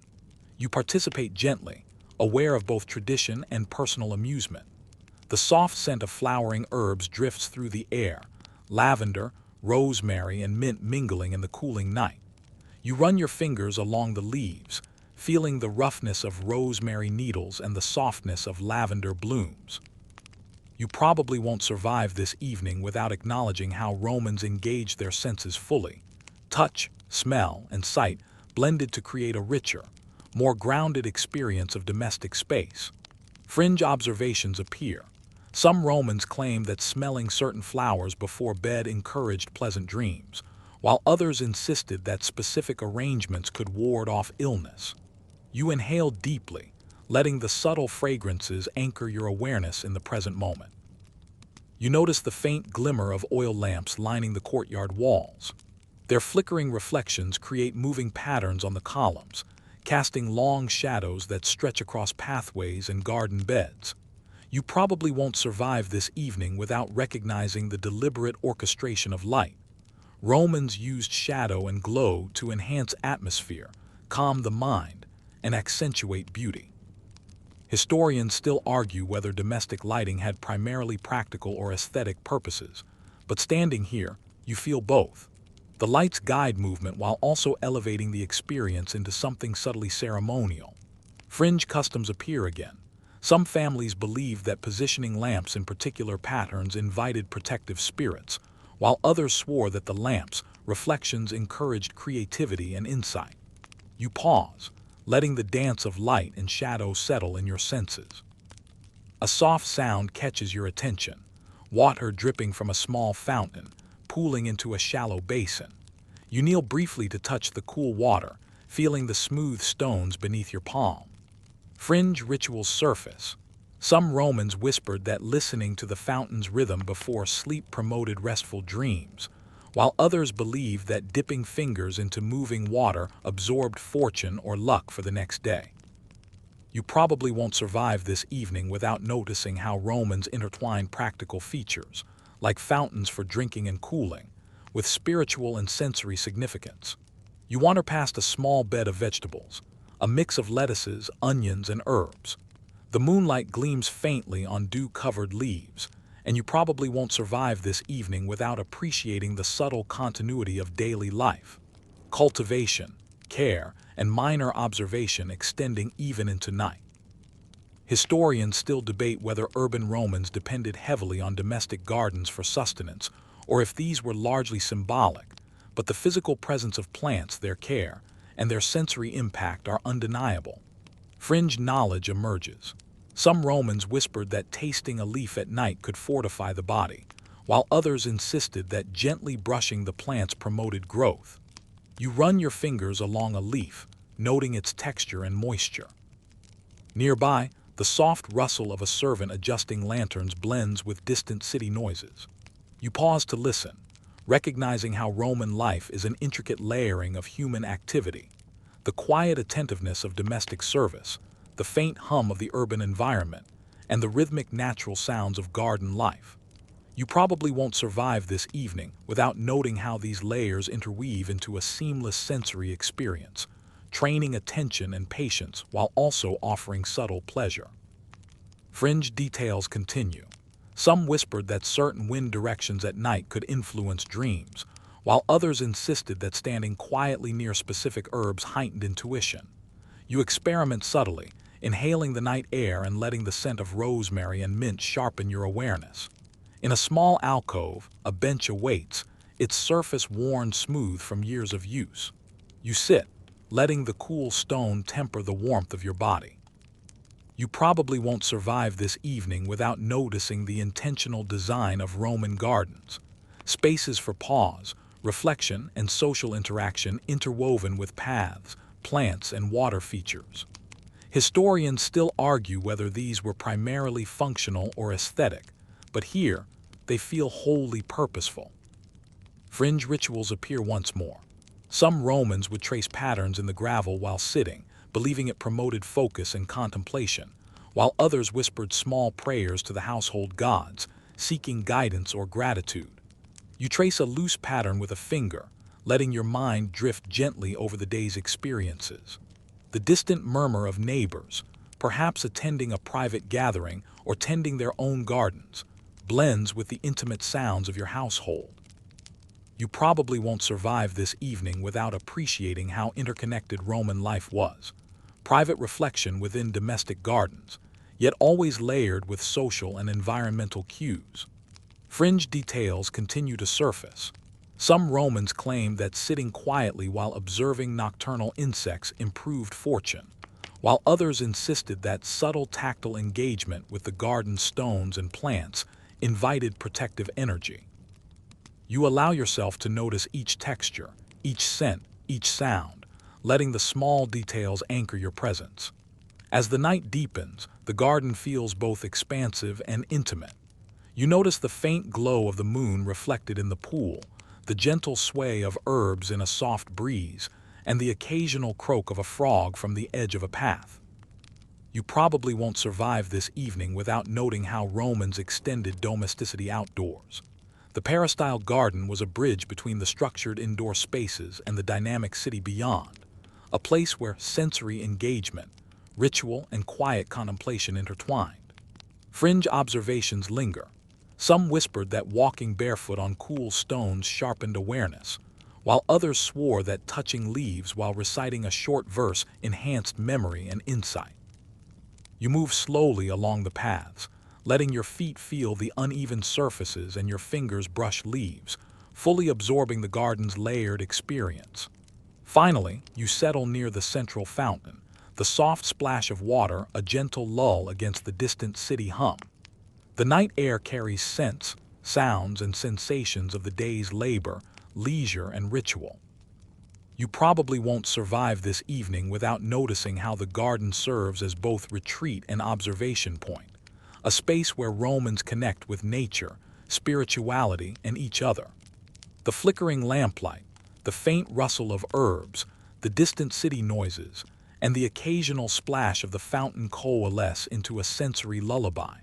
You participate gently, aware of both tradition and personal amusement. The soft scent of flowering herbs drifts through the air, lavender, rosemary, and mint mingling in the cooling night. You run your fingers along the leaves, feeling the roughness of rosemary needles and the softness of lavender blooms. You probably won't survive this evening without acknowledging how Romans engaged their senses fully. Touch, smell, and sight blended to create a richer, more grounded experience of domestic space. Fringe observations appear. Some Romans claim that smelling certain flowers before bed encouraged pleasant dreams, while others insisted that specific arrangements could ward off illness. You inhale deeply, letting the subtle fragrances anchor your awareness in the present moment. You notice the faint glimmer of oil lamps lining the courtyard walls. Their flickering reflections create moving patterns on the columns, casting long shadows that stretch across pathways and garden beds. You probably won't survive this evening without recognizing the deliberate orchestration of light. Romans used shadow and glow to enhance atmosphere, calm the mind, and accentuate beauty. Historians still argue whether domestic lighting had primarily practical or aesthetic purposes, but standing here, you feel both. The lights guide movement while also elevating the experience into something subtly ceremonial. Fringe customs appear again. Some families believed that positioning lamps in particular patterns invited protective spirits, while others swore that the lamps' reflections encouraged creativity and insight. You pause, letting the dance of light and shadow settle in your senses. A soft sound catches your attention, water dripping from a small fountain, pooling into a shallow basin. You kneel briefly to touch the cool water, feeling the smooth stones beneath your palm. Fringe rituals surface. Some Romans whispered that listening to the fountain's rhythm before sleep promoted restful dreams, while others believed that dipping fingers into moving water absorbed fortune or luck for the next day. You probably won't survive this evening without noticing how Romans intertwined practical features, like fountains for drinking and cooling, with spiritual and sensory significance. You wander past a small bed of vegetables, a mix of lettuces, onions, and herbs. The moonlight gleams faintly on dew-covered leaves, and you probably won't survive this evening without appreciating the subtle continuity of daily life. Cultivation, care, and minor observation extending even into night. Historians still debate whether urban Romans depended heavily on domestic gardens for sustenance, or if these were largely symbolic, but the physical presence of plants, their care, and their sensory impact are undeniable. Fringe knowledge emerges. Some Romans whispered that tasting a leaf at night could fortify the body, while others insisted that gently brushing the plants promoted growth. You run your fingers along a leaf, noting its texture and moisture. Nearby, the soft rustle of a servant adjusting lanterns blends with distant city noises. You pause to listen, recognizing how Roman life is an intricate layering of human activity. The quiet attentiveness of domestic service, the faint hum of the urban environment, and the rhythmic natural sounds of garden life. You probably won't survive this evening without noting how these layers interweave into a seamless sensory experience, training attention and patience while also offering subtle pleasure. Fringe details continue. Some whispered that certain wind directions at night could influence dreams, while others insisted that standing quietly near specific herbs heightened intuition. You experiment subtly, inhaling the night air and letting the scent of rosemary and mint sharpen your awareness. In a small alcove, a bench awaits, its surface worn smooth from years of use. You sit, letting the cool stone temper the warmth of your body. You probably won't survive this evening without noticing the intentional design of Roman gardens. Spaces for pause, reflection, and social interaction interwoven with paths, plants, and water features. Historians still argue whether these were primarily functional or aesthetic, but here, they feel wholly purposeful. Fringe rituals appear once more. Some Romans would trace patterns in the gravel while sitting, believing it promoted focus and contemplation, while others whispered small prayers to the household gods, seeking guidance or gratitude. You trace a loose pattern with a finger, letting your mind drift gently over the day's experiences. The distant murmur of neighbors, perhaps attending a private gathering or tending their own gardens, blends with the intimate sounds of your household. You probably won't survive this evening without appreciating how interconnected Roman life was. Private reflection within domestic gardens, yet always layered with social and environmental cues. Fringe details continue to surface. Some Romans claimed that sitting quietly while observing nocturnal insects improved fortune, while others insisted that subtle tactile engagement with the garden's stones and plants invited protective energy. You allow yourself to notice each texture, each scent, each sound, letting the small details anchor your presence. As the night deepens, the garden feels both expansive and intimate. You notice the faint glow of the moon reflected in the pool, the gentle sway of herbs in a soft breeze, and the occasional croak of a frog from the edge of a path. You probably won't survive this evening without noting how Romans extended domesticity outdoors. The peristyle garden was a bridge between the structured indoor spaces and the dynamic city beyond, a place where sensory engagement, ritual, and quiet contemplation intertwined. Fringe observations linger. Some whispered that walking barefoot on cool stones sharpened awareness, while others swore that touching leaves while reciting a short verse enhanced memory and insight. You move slowly along the paths, letting your feet feel the uneven surfaces and your fingers brush leaves, fully absorbing the garden's layered experience. Finally, you settle near the central fountain, the soft splash of water a gentle lull against the distant city hum. The night air carries scents, sounds, and sensations of the day's labor, leisure, and ritual. You probably won't survive this evening without noticing how the garden serves as both retreat and observation point, a space where Romans connect with nature, spirituality, and each other. The flickering lamplight, the faint rustle of herbs, the distant city noises, and the occasional splash of the fountain coalesce into a sensory lullaby.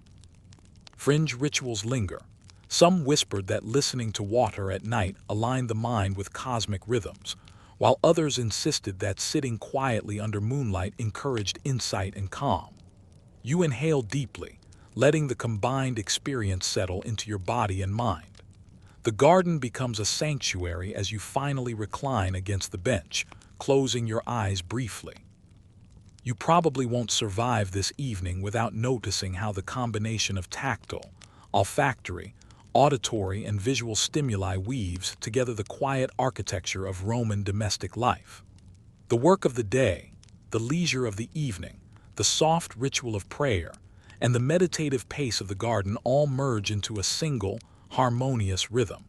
Fringe rituals linger. Some whispered that listening to water at night aligned the mind with cosmic rhythms, while others insisted that sitting quietly under moonlight encouraged insight and calm. You inhale deeply, letting the combined experience settle into your body and mind. The garden becomes a sanctuary as you finally recline against the bench, closing your eyes briefly. You probably won't survive this evening without noticing how the combination of tactile, olfactory, auditory, and visual stimuli weaves together the quiet architecture of Roman domestic life. The work of the day, the leisure of the evening, the soft ritual of prayer, and the meditative pace of the garden all merge into a single, harmonious rhythm.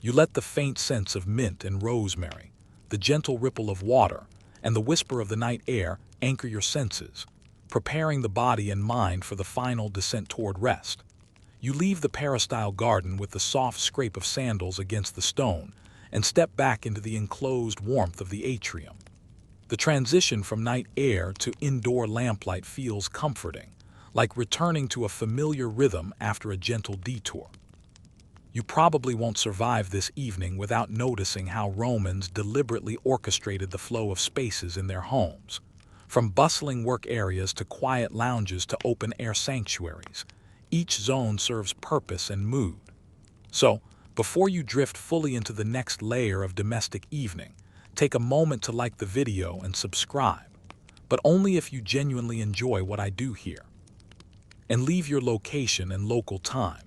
You let the faint scents of mint and rosemary, the gentle ripple of water, and the whisper of the night air anchor your senses, preparing the body and mind for the final descent toward rest. You leave the peristyle garden with the soft scrape of sandals against the stone and step back into the enclosed warmth of the atrium. The transition from night air to indoor lamplight feels comforting, like returning to a familiar rhythm after a gentle detour. You probably won't survive this evening without noticing how Romans deliberately orchestrated the flow of spaces in their homes. From bustling work areas to quiet lounges to open-air sanctuaries, each zone serves purpose and mood. So, before you drift fully into the next layer of domestic evening, take a moment to like the video and subscribe, but only if you genuinely enjoy what I do here. And leave your location and local time.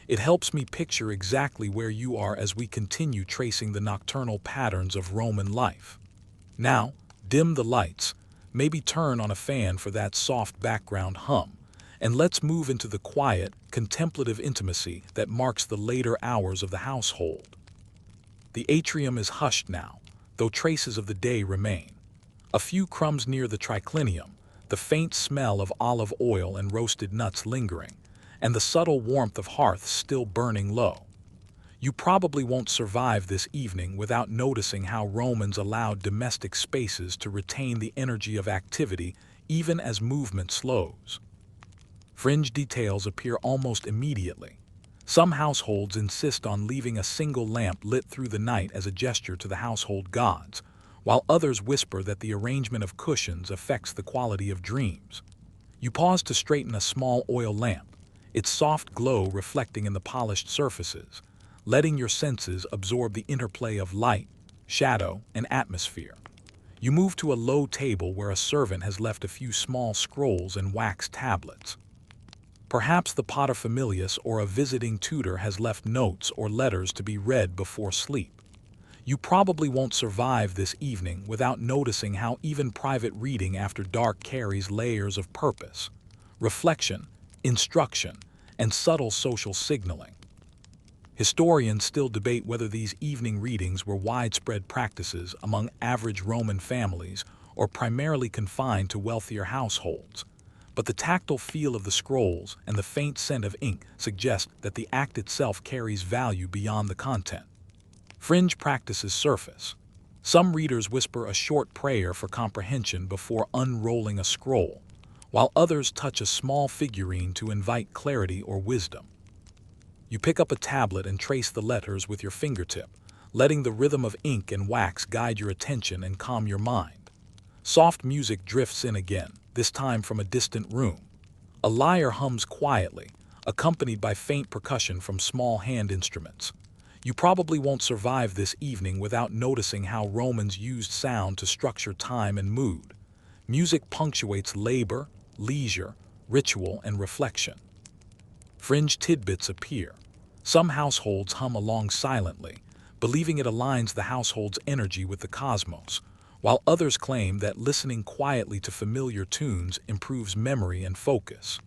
It helps me picture exactly where you are as we continue tracing the nocturnal patterns of Roman life. Now, dim the lights, maybe turn on a fan for that soft background hum, and let's move into the quiet, contemplative intimacy that marks the later hours of the household. The atrium is hushed now, though traces of the day remain. A few crumbs near the triclinium, the faint smell of olive oil and roasted nuts lingering, and the subtle warmth of hearths still burning low. You probably won't survive this evening without noticing how Romans allowed domestic spaces to retain the energy of activity even as movement slows. Fringe details appear almost immediately. Some households insist on leaving a single lamp lit through the night as a gesture to the household gods, while others whisper that the arrangement of cushions affects the quality of dreams. You pause to straighten a small oil lamp, its soft glow reflecting in the polished surfaces, letting your senses absorb the interplay of light, shadow, and atmosphere. You move to a low table where a servant has left a few small scrolls and wax tablets. Perhaps the paterfamilias or a visiting tutor has left notes or letters to be read before sleep. You probably won't survive this evening without noticing how even private reading after dark carries layers of purpose, reflection, instruction, and subtle social signaling. Historians still debate whether these evening readings were widespread practices among average Roman families or primarily confined to wealthier households, but the tactile feel of the scrolls and the faint scent of ink suggest that the act itself carries value beyond the content. Fringe practices surface. Some readers whisper a short prayer for comprehension before unrolling a scroll, while others touch a small figurine to invite clarity or wisdom. You pick up a tablet and trace the letters with your fingertip, letting the rhythm of ink and wax guide your attention and calm your mind. Soft music drifts in again, this time from a distant room. A lyre hums quietly, accompanied by faint percussion from small hand instruments. You probably won't survive this evening without noticing how Romans used sound to structure time and mood. Music punctuates labor, leisure, ritual, and reflection. Fringe tidbits appear. Some households hum along silently, believing it aligns the household's energy with the cosmos, while others claim that listening quietly to familiar tunes improves memory and focus.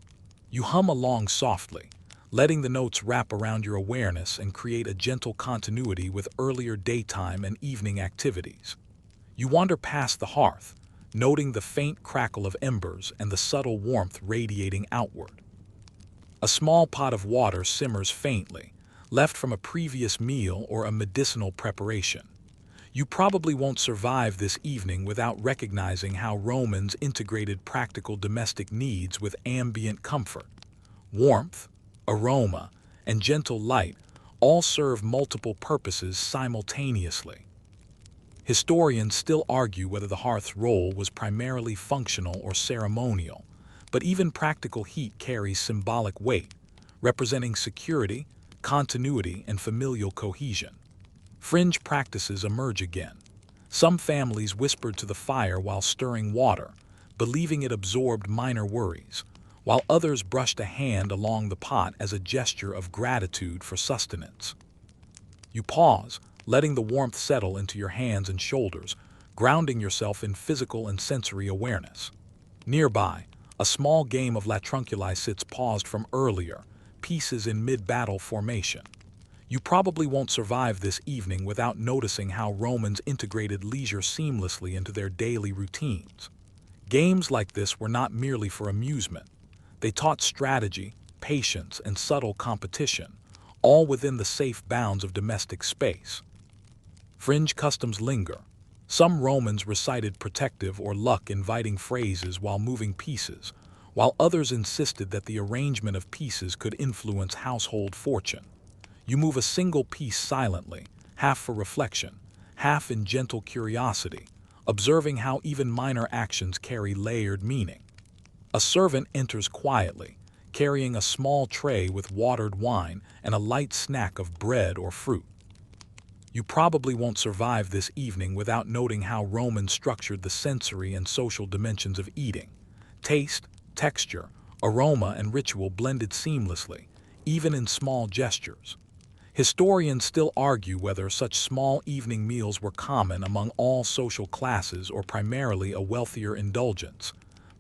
You hum along softly, letting the notes wrap around your awareness and create a gentle continuity with earlier daytime and evening activities. You wander past the hearth, noting the faint crackle of embers and the subtle warmth radiating outward. A small pot of water simmers faintly, left from a previous meal or a medicinal preparation. You probably won't survive this evening without recognizing how Romans integrated practical domestic needs with ambient comfort. Warmth, aroma, and gentle light all serve multiple purposes simultaneously. Historians still argue whether the hearth's role was primarily functional or ceremonial, but even practical heat carries symbolic weight, representing security, continuity, and familial cohesion. Fringe practices emerge again. Some families whispered to the fire while stirring water, believing it absorbed minor worries, while others brushed a hand along the pot as a gesture of gratitude for sustenance. You pause, letting the warmth settle into your hands and shoulders, grounding yourself in physical and sensory awareness. Nearby, a small game of latrunculi sits paused from earlier, pieces in mid-battle formation. You probably won't survive this evening without noticing how Romans integrated leisure seamlessly into their daily routines. Games like this were not merely for amusement. They taught strategy, patience, and subtle competition, all within the safe bounds of domestic space. Fringe customs linger. Some Romans recited protective or luck-inviting phrases while moving pieces, while others insisted that the arrangement of pieces could influence household fortune. You move a single piece silently, half for reflection, half in gentle curiosity, observing how even minor actions carry layered meaning. A servant enters quietly, carrying a small tray with watered wine and a light snack of bread or fruit. You probably won't survive this evening without noting how Romans structured the sensory and social dimensions of eating. Taste, texture, aroma, and ritual blended seamlessly, even in small gestures. Historians still argue whether such small evening meals were common among all social classes or primarily a wealthier indulgence.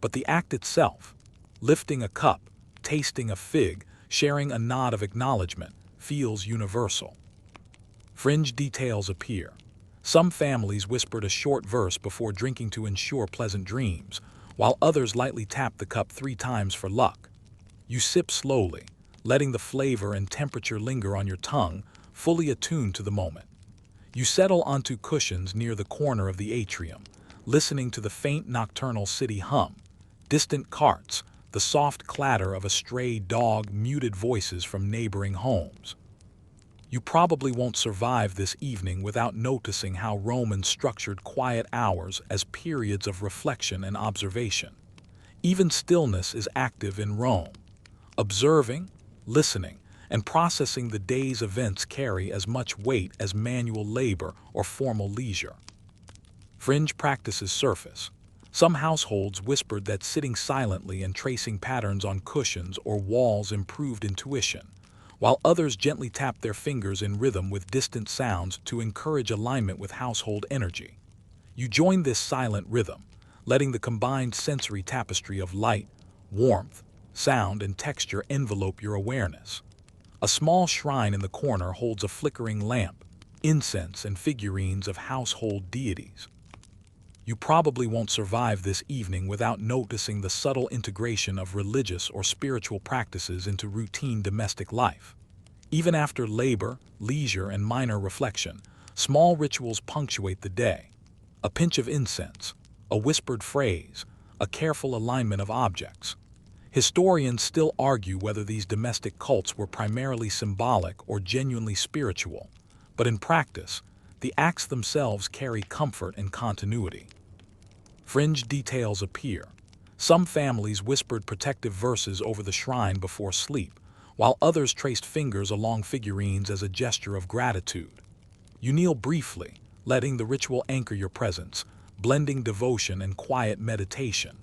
But the act itself, lifting a cup, tasting a fig, sharing a nod of acknowledgement, feels universal. Fringe details appear. Some families whispered a short verse before drinking to ensure pleasant dreams, while others lightly tapped the cup 3 times for luck. You sip slowly, letting the flavor and temperature linger on your tongue, fully attuned to the moment. You settle onto cushions near the corner of the atrium, listening to the faint nocturnal city hum, distant carts, the soft clatter of a stray dog, muted voices from neighboring homes. You probably won't survive this evening without noticing how Romans structured quiet hours as periods of reflection and observation. Even stillness is active in Rome. Observing, listening, and processing the day's events carry as much weight as manual labor or formal leisure. Fringe practices surface. Some households whispered that sitting silently and tracing patterns on cushions or walls improved intuition, while others gently tap their fingers in rhythm with distant sounds to encourage alignment with household energy. You join this silent rhythm, letting the combined sensory tapestry of light, warmth, sound, and texture envelope your awareness. A small shrine in the corner holds a flickering lamp, incense, and figurines of household deities. You probably won't survive this evening without noticing the subtle integration of religious or spiritual practices into routine domestic life. Even after labor, leisure, and minor reflection, small rituals punctuate the day. A pinch of incense, a whispered phrase, a careful alignment of objects. Historians still argue whether these domestic cults were primarily symbolic or genuinely spiritual, but in practice, the acts themselves carry comfort and continuity. Fringe details appear. Some families whispered protective verses over the shrine before sleep, while others traced fingers along figurines as a gesture of gratitude. You kneel briefly, letting the ritual anchor your presence, blending devotion and quiet meditation.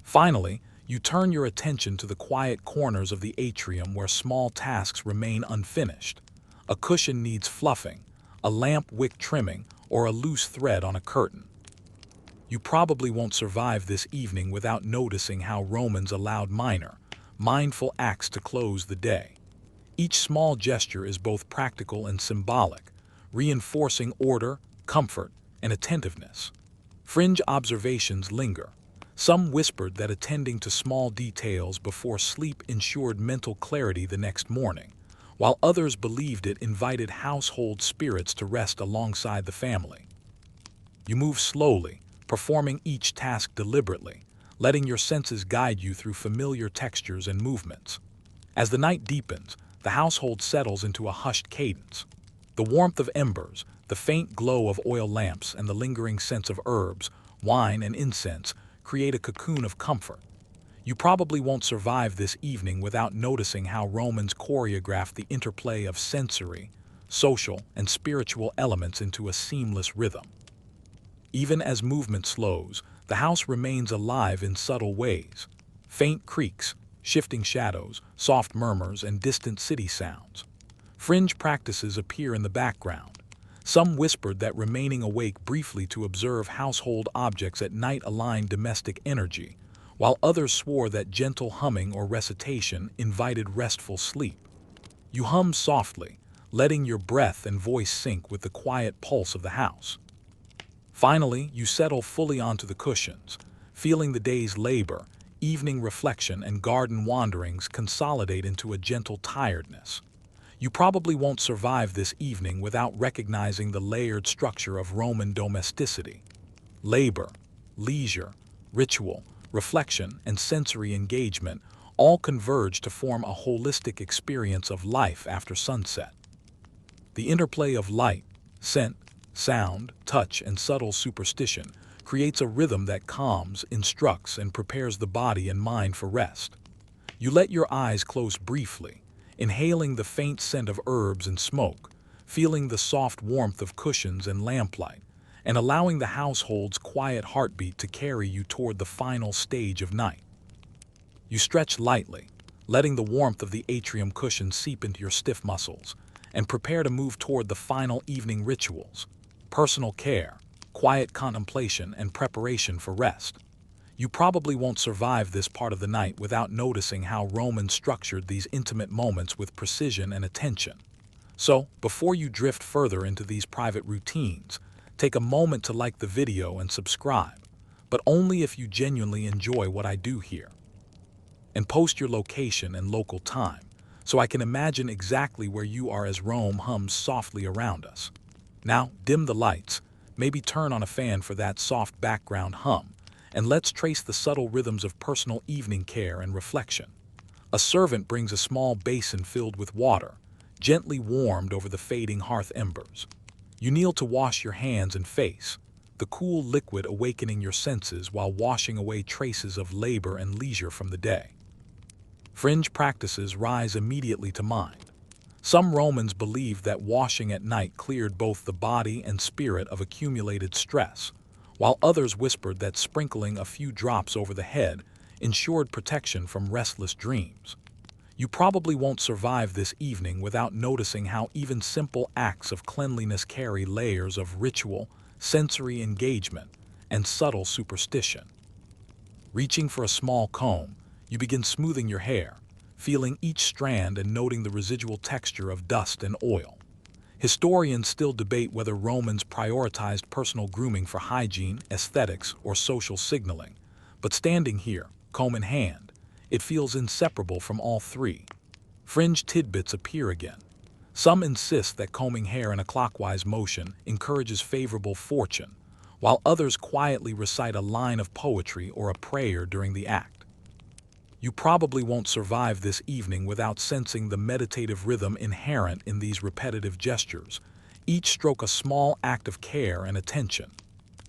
Finally, you turn your attention to the quiet corners of the atrium where small tasks remain unfinished. A cushion needs fluffing, a lamp wick trimming, or a loose thread on a curtain. You probably won't survive this evening without noticing how Romans allowed minor, mindful acts to close the day. Each small gesture is both practical and symbolic, reinforcing order, comfort, and attentiveness. Fringe observations linger. Some whispered that attending to small details before sleep ensured mental clarity the next morning, while others believed it invited household spirits to rest alongside the family. You move slowly, performing each task deliberately, letting your senses guide you through familiar textures and movements. As the night deepens, the household settles into a hushed cadence. The warmth of embers, the faint glow of oil lamps, and the lingering scents of herbs, wine, and incense create a cocoon of comfort. You probably won't survive this evening without noticing how Romans choreographed the interplay of sensory, social, and spiritual elements into a seamless rhythm. Even as movement slows, the house remains alive in subtle ways. Faint creaks, shifting shadows, soft murmurs, and distant city sounds. Fringe practices appear in the background. Some whispered that remaining awake briefly to observe household objects at night aligned domestic energy, while others swore that gentle humming or recitation invited restful sleep. You hum softly, letting your breath and voice sync with the quiet pulse of the house. Finally, you settle fully onto the cushions, feeling the day's labor, evening reflection, and garden wanderings consolidate into a gentle tiredness. You probably won't survive this evening without recognizing the layered structure of Roman domesticity. Labor, leisure, ritual, reflection, and sensory engagement all converge to form a holistic experience of life after sunset. The interplay of light, scent, sound, touch, and subtle superstition creates a rhythm that calms, instructs, and prepares the body and mind for rest. You let your eyes close briefly, inhaling the faint scent of herbs and smoke, feeling the soft warmth of cushions and lamplight, and allowing the household's quiet heartbeat to carry you toward the final stage of night. You stretch lightly, letting the warmth of the atrium cushion seep into your stiff muscles, and prepare to move toward the final evening rituals, personal care, quiet contemplation, and preparation for rest. You probably won't survive this part of the night without noticing how Romans structured these intimate moments with precision and attention. So, before you drift further into these private routines, take a moment to like the video and subscribe, but only if you genuinely enjoy what I do here. And post your location and local time, so I can imagine exactly where you are as Rome hums softly around us. Now, dim the lights, maybe turn on a fan for that soft background hum, and let's trace the subtle rhythms of personal evening care and reflection. A servant brings a small basin filled with water, gently warmed over the fading hearth embers. You kneel to wash your hands and face, the cool liquid awakening your senses while washing away traces of labor and leisure from the day. Fringe practices rise immediately to mind. Some Romans believed that washing at night cleared both the body and spirit of accumulated stress, while others whispered that sprinkling a few drops over the head ensured protection from restless dreams. You probably won't survive this evening without noticing how even simple acts of cleanliness carry layers of ritual, sensory engagement, and subtle superstition. Reaching for a small comb, you begin smoothing your hair, feeling each strand and noting the residual texture of dust and oil. Historians still debate whether Romans prioritized personal grooming for hygiene, aesthetics, or social signaling, but standing here, comb in hand, it feels inseparable from all three. Fringe tidbits appear again. Some insist that combing hair in a clockwise motion encourages favorable fortune, while others quietly recite a line of poetry or a prayer during the act. You probably won't survive this evening without sensing the meditative rhythm inherent in these repetitive gestures, each stroke a small act of care and attention.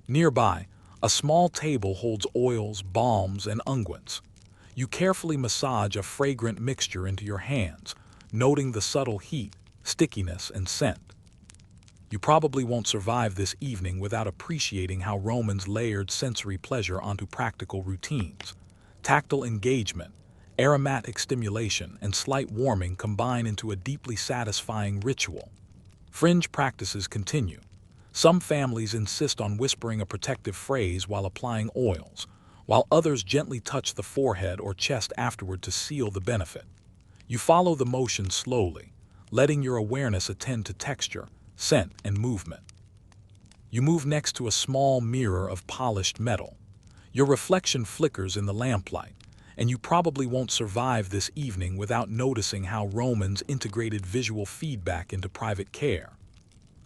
Nearby, a small table holds oils, balms, and unguents. You carefully massage a fragrant mixture into your hands, noting the subtle heat, stickiness, and scent. You probably won't survive this evening without appreciating how Romans layered sensory pleasure onto practical routines. Tactile engagement, aromatic stimulation, and slight warming combine into a deeply satisfying ritual. Fringe practices continue. Some families insist on whispering a protective phrase while applying oils, while others gently touch the forehead or chest afterward to seal the benefit. You follow the motion slowly, letting your awareness attend to texture, scent, and movement. You move next to a small mirror of polished metal. Your reflection flickers in the lamplight, and you probably won't survive this evening without noticing how Romans integrated visual feedback into private care.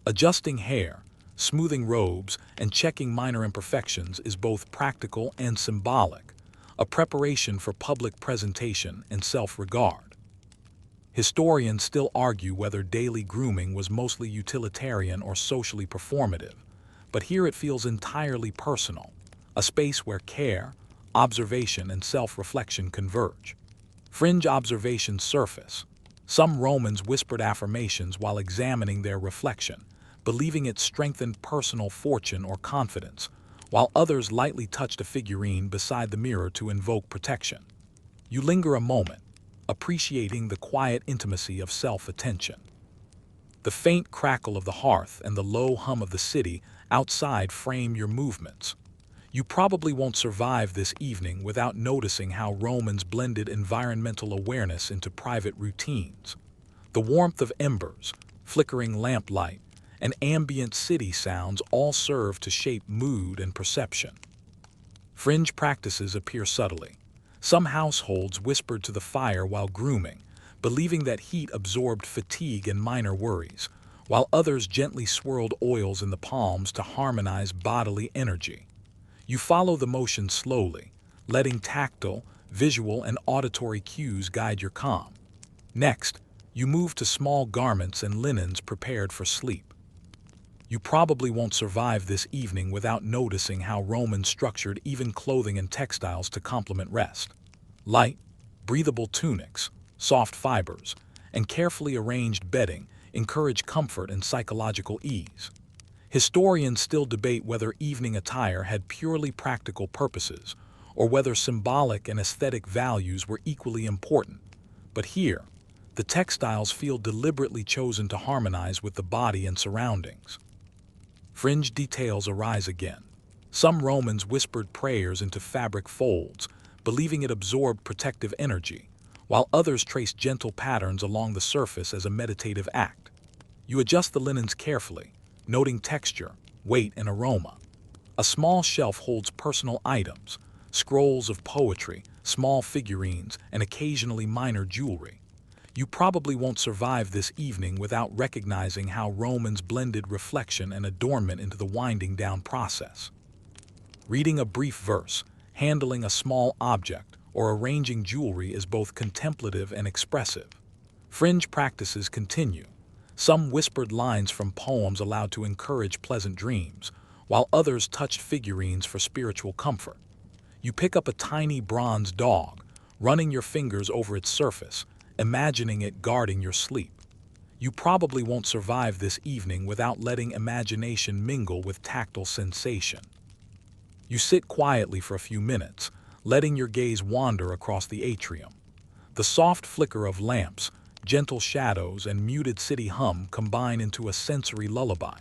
Adjusting hair, smoothing robes, and checking minor imperfections is both practical and symbolic, a preparation for public presentation and self-regard. Historians still argue whether daily grooming was mostly utilitarian or socially performative, but here it feels entirely personal, a space where care, observation, and self-reflection converge. Fringe observations surface. Some Romans whispered affirmations while examining their reflection, believing it strengthened personal fortune or confidence, while others lightly touched a figurine beside the mirror to invoke protection. You linger a moment, appreciating the quiet intimacy of self-attention. The faint crackle of the hearth and the low hum of the city outside frame your movements. You probably won't survive this evening without noticing how Romans blended environmental awareness into private routines. The warmth of embers, flickering lamplight, and ambient city sounds all serve to shape mood and perception. Fringe practices appear subtly. Some households whispered to the fire while grooming, believing that heat absorbed fatigue and minor worries, while others gently swirled oils in the palms to harmonize bodily energy. You follow the motion slowly, letting tactile, visual, and auditory cues guide your calm. Next, you move to small garments and linens prepared for sleep. You probably won't survive this evening without noticing how Romans structured even clothing and textiles to complement rest. Light, breathable tunics, soft fibers, and carefully arranged bedding encourage comfort and psychological ease. Historians still debate whether evening attire had purely practical purposes, or whether symbolic and aesthetic values were equally important. But here, the textiles feel deliberately chosen to harmonize with the body and surroundings. Fringe details arise again. Some Romans whispered prayers into fabric folds, believing it absorbed protective energy, while others traced gentle patterns along the surface as a meditative act. You adjust the linens carefully, noting texture, weight, and aroma. A small shelf holds personal items, scrolls of poetry, small figurines, and occasionally minor jewelry. You probably won't survive this evening without recognizing how Romans blended reflection and adornment into the winding down process. Reading a brief verse, handling a small object, or arranging jewelry is both contemplative and expressive. Fringe practices continue. Some whispered lines from poems allowed to encourage pleasant dreams, while others touched figurines for spiritual comfort. You pick up a tiny bronze dog, running your fingers over its surface, imagining it guarding your sleep. You probably won't survive this evening without letting imagination mingle with tactile sensation. You sit quietly for a few minutes, letting your gaze wander across the atrium. The The soft flicker of lamps, gentle shadows, and muted city hum combine into a sensory lullaby.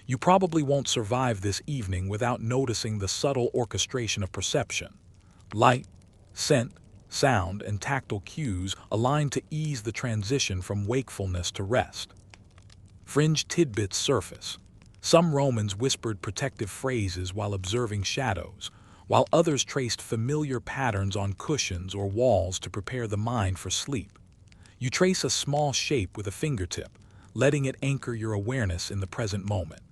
You probably won't survive this evening without noticing the subtle orchestration of perception. Light, scent, sound, and tactile cues align to ease the transition from wakefulness to rest. Fringe tidbits surface. Some Romans whispered protective phrases while observing shadows, while others traced familiar patterns on cushions or walls to prepare the mind for sleep. You trace a small shape with a fingertip, letting it anchor your awareness in the present moment.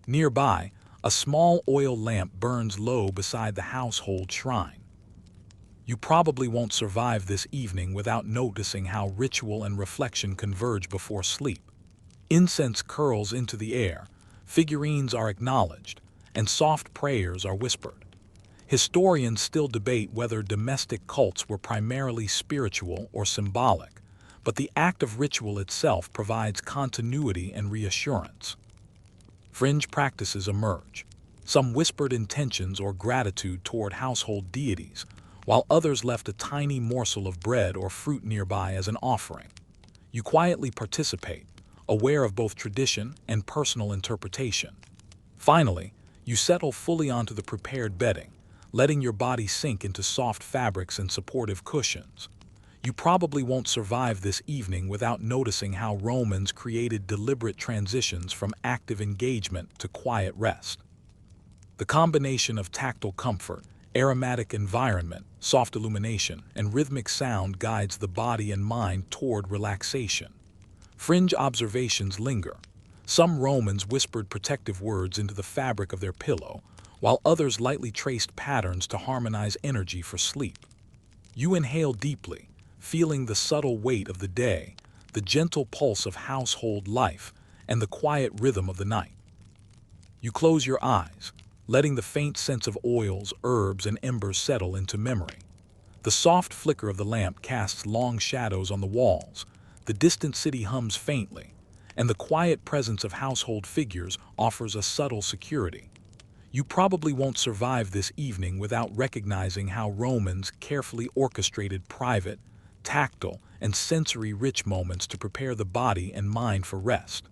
Nearby, a small oil lamp burns low beside the household shrine. You probably won't survive this evening without noticing how ritual and reflection converge before sleep. Incense curls into the air, figurines are acknowledged, and soft prayers are whispered. Historians still debate whether domestic cults were primarily spiritual or symbolic, but the act of ritual itself provides continuity and reassurance. Fringe practices emerge. Some whispered intentions or gratitude toward household deities, while others left a tiny morsel of bread or fruit nearby as an offering. You quietly participate, aware of both tradition and personal interpretation. Finally, you settle fully onto the prepared bedding, letting your body sink into soft fabrics and supportive cushions. You probably won't survive this evening without noticing how Romans created deliberate transitions from active engagement to quiet rest. The combination of tactile comfort, aromatic environment, soft illumination, and rhythmic sound guides the body and mind toward relaxation. Fringe observations linger. Some Romans whispered protective words into the fabric of their pillow, while others lightly traced patterns to harmonize energy for sleep. You inhale deeply, feeling the subtle weight of the day, the gentle pulse of household life, and the quiet rhythm of the night. You close your eyes, letting the faint sense of oils, herbs, and embers settle into memory. The soft flicker of the lamp casts long shadows on the walls, the distant city hums faintly, and the quiet presence of household figures offers a subtle security. You probably won't survive this evening without recognizing how Romans carefully orchestrated private, tactile, and sensory-rich moments to prepare the body and mind for rest.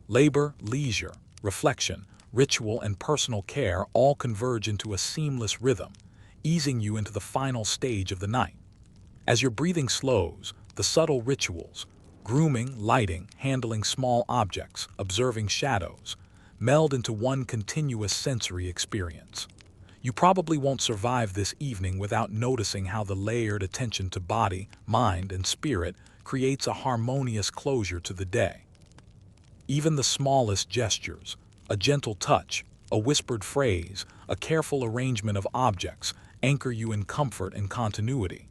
Labor, leisure, reflection, ritual, and personal care all converge into a seamless rhythm, easing you into the final stage of the night. As your breathing slows, the subtle rituals, grooming, lighting, handling small objects, observing shadows, meld into one continuous sensory experience. You probably won't survive this evening without noticing how the layered attention to body, mind, and spirit creates a harmonious closure to the day. Even the smallest gestures, a gentle touch, a whispered phrase, a careful arrangement of objects, anchor you in comfort and continuity.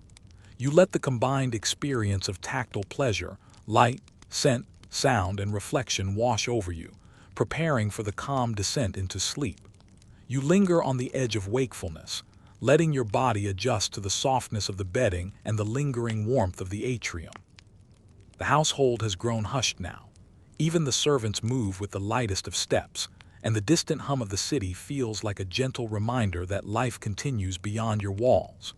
You let the combined experience of tactile pleasure, light, scent, sound, and reflection wash over you, preparing for the calm descent into sleep. You linger on the edge of wakefulness, letting your body adjust to the softness of the bedding and the lingering warmth of the atrium. The household has grown hushed now. Even the servants move with the lightest of steps, and the distant hum of the city feels like a gentle reminder that life continues beyond your walls.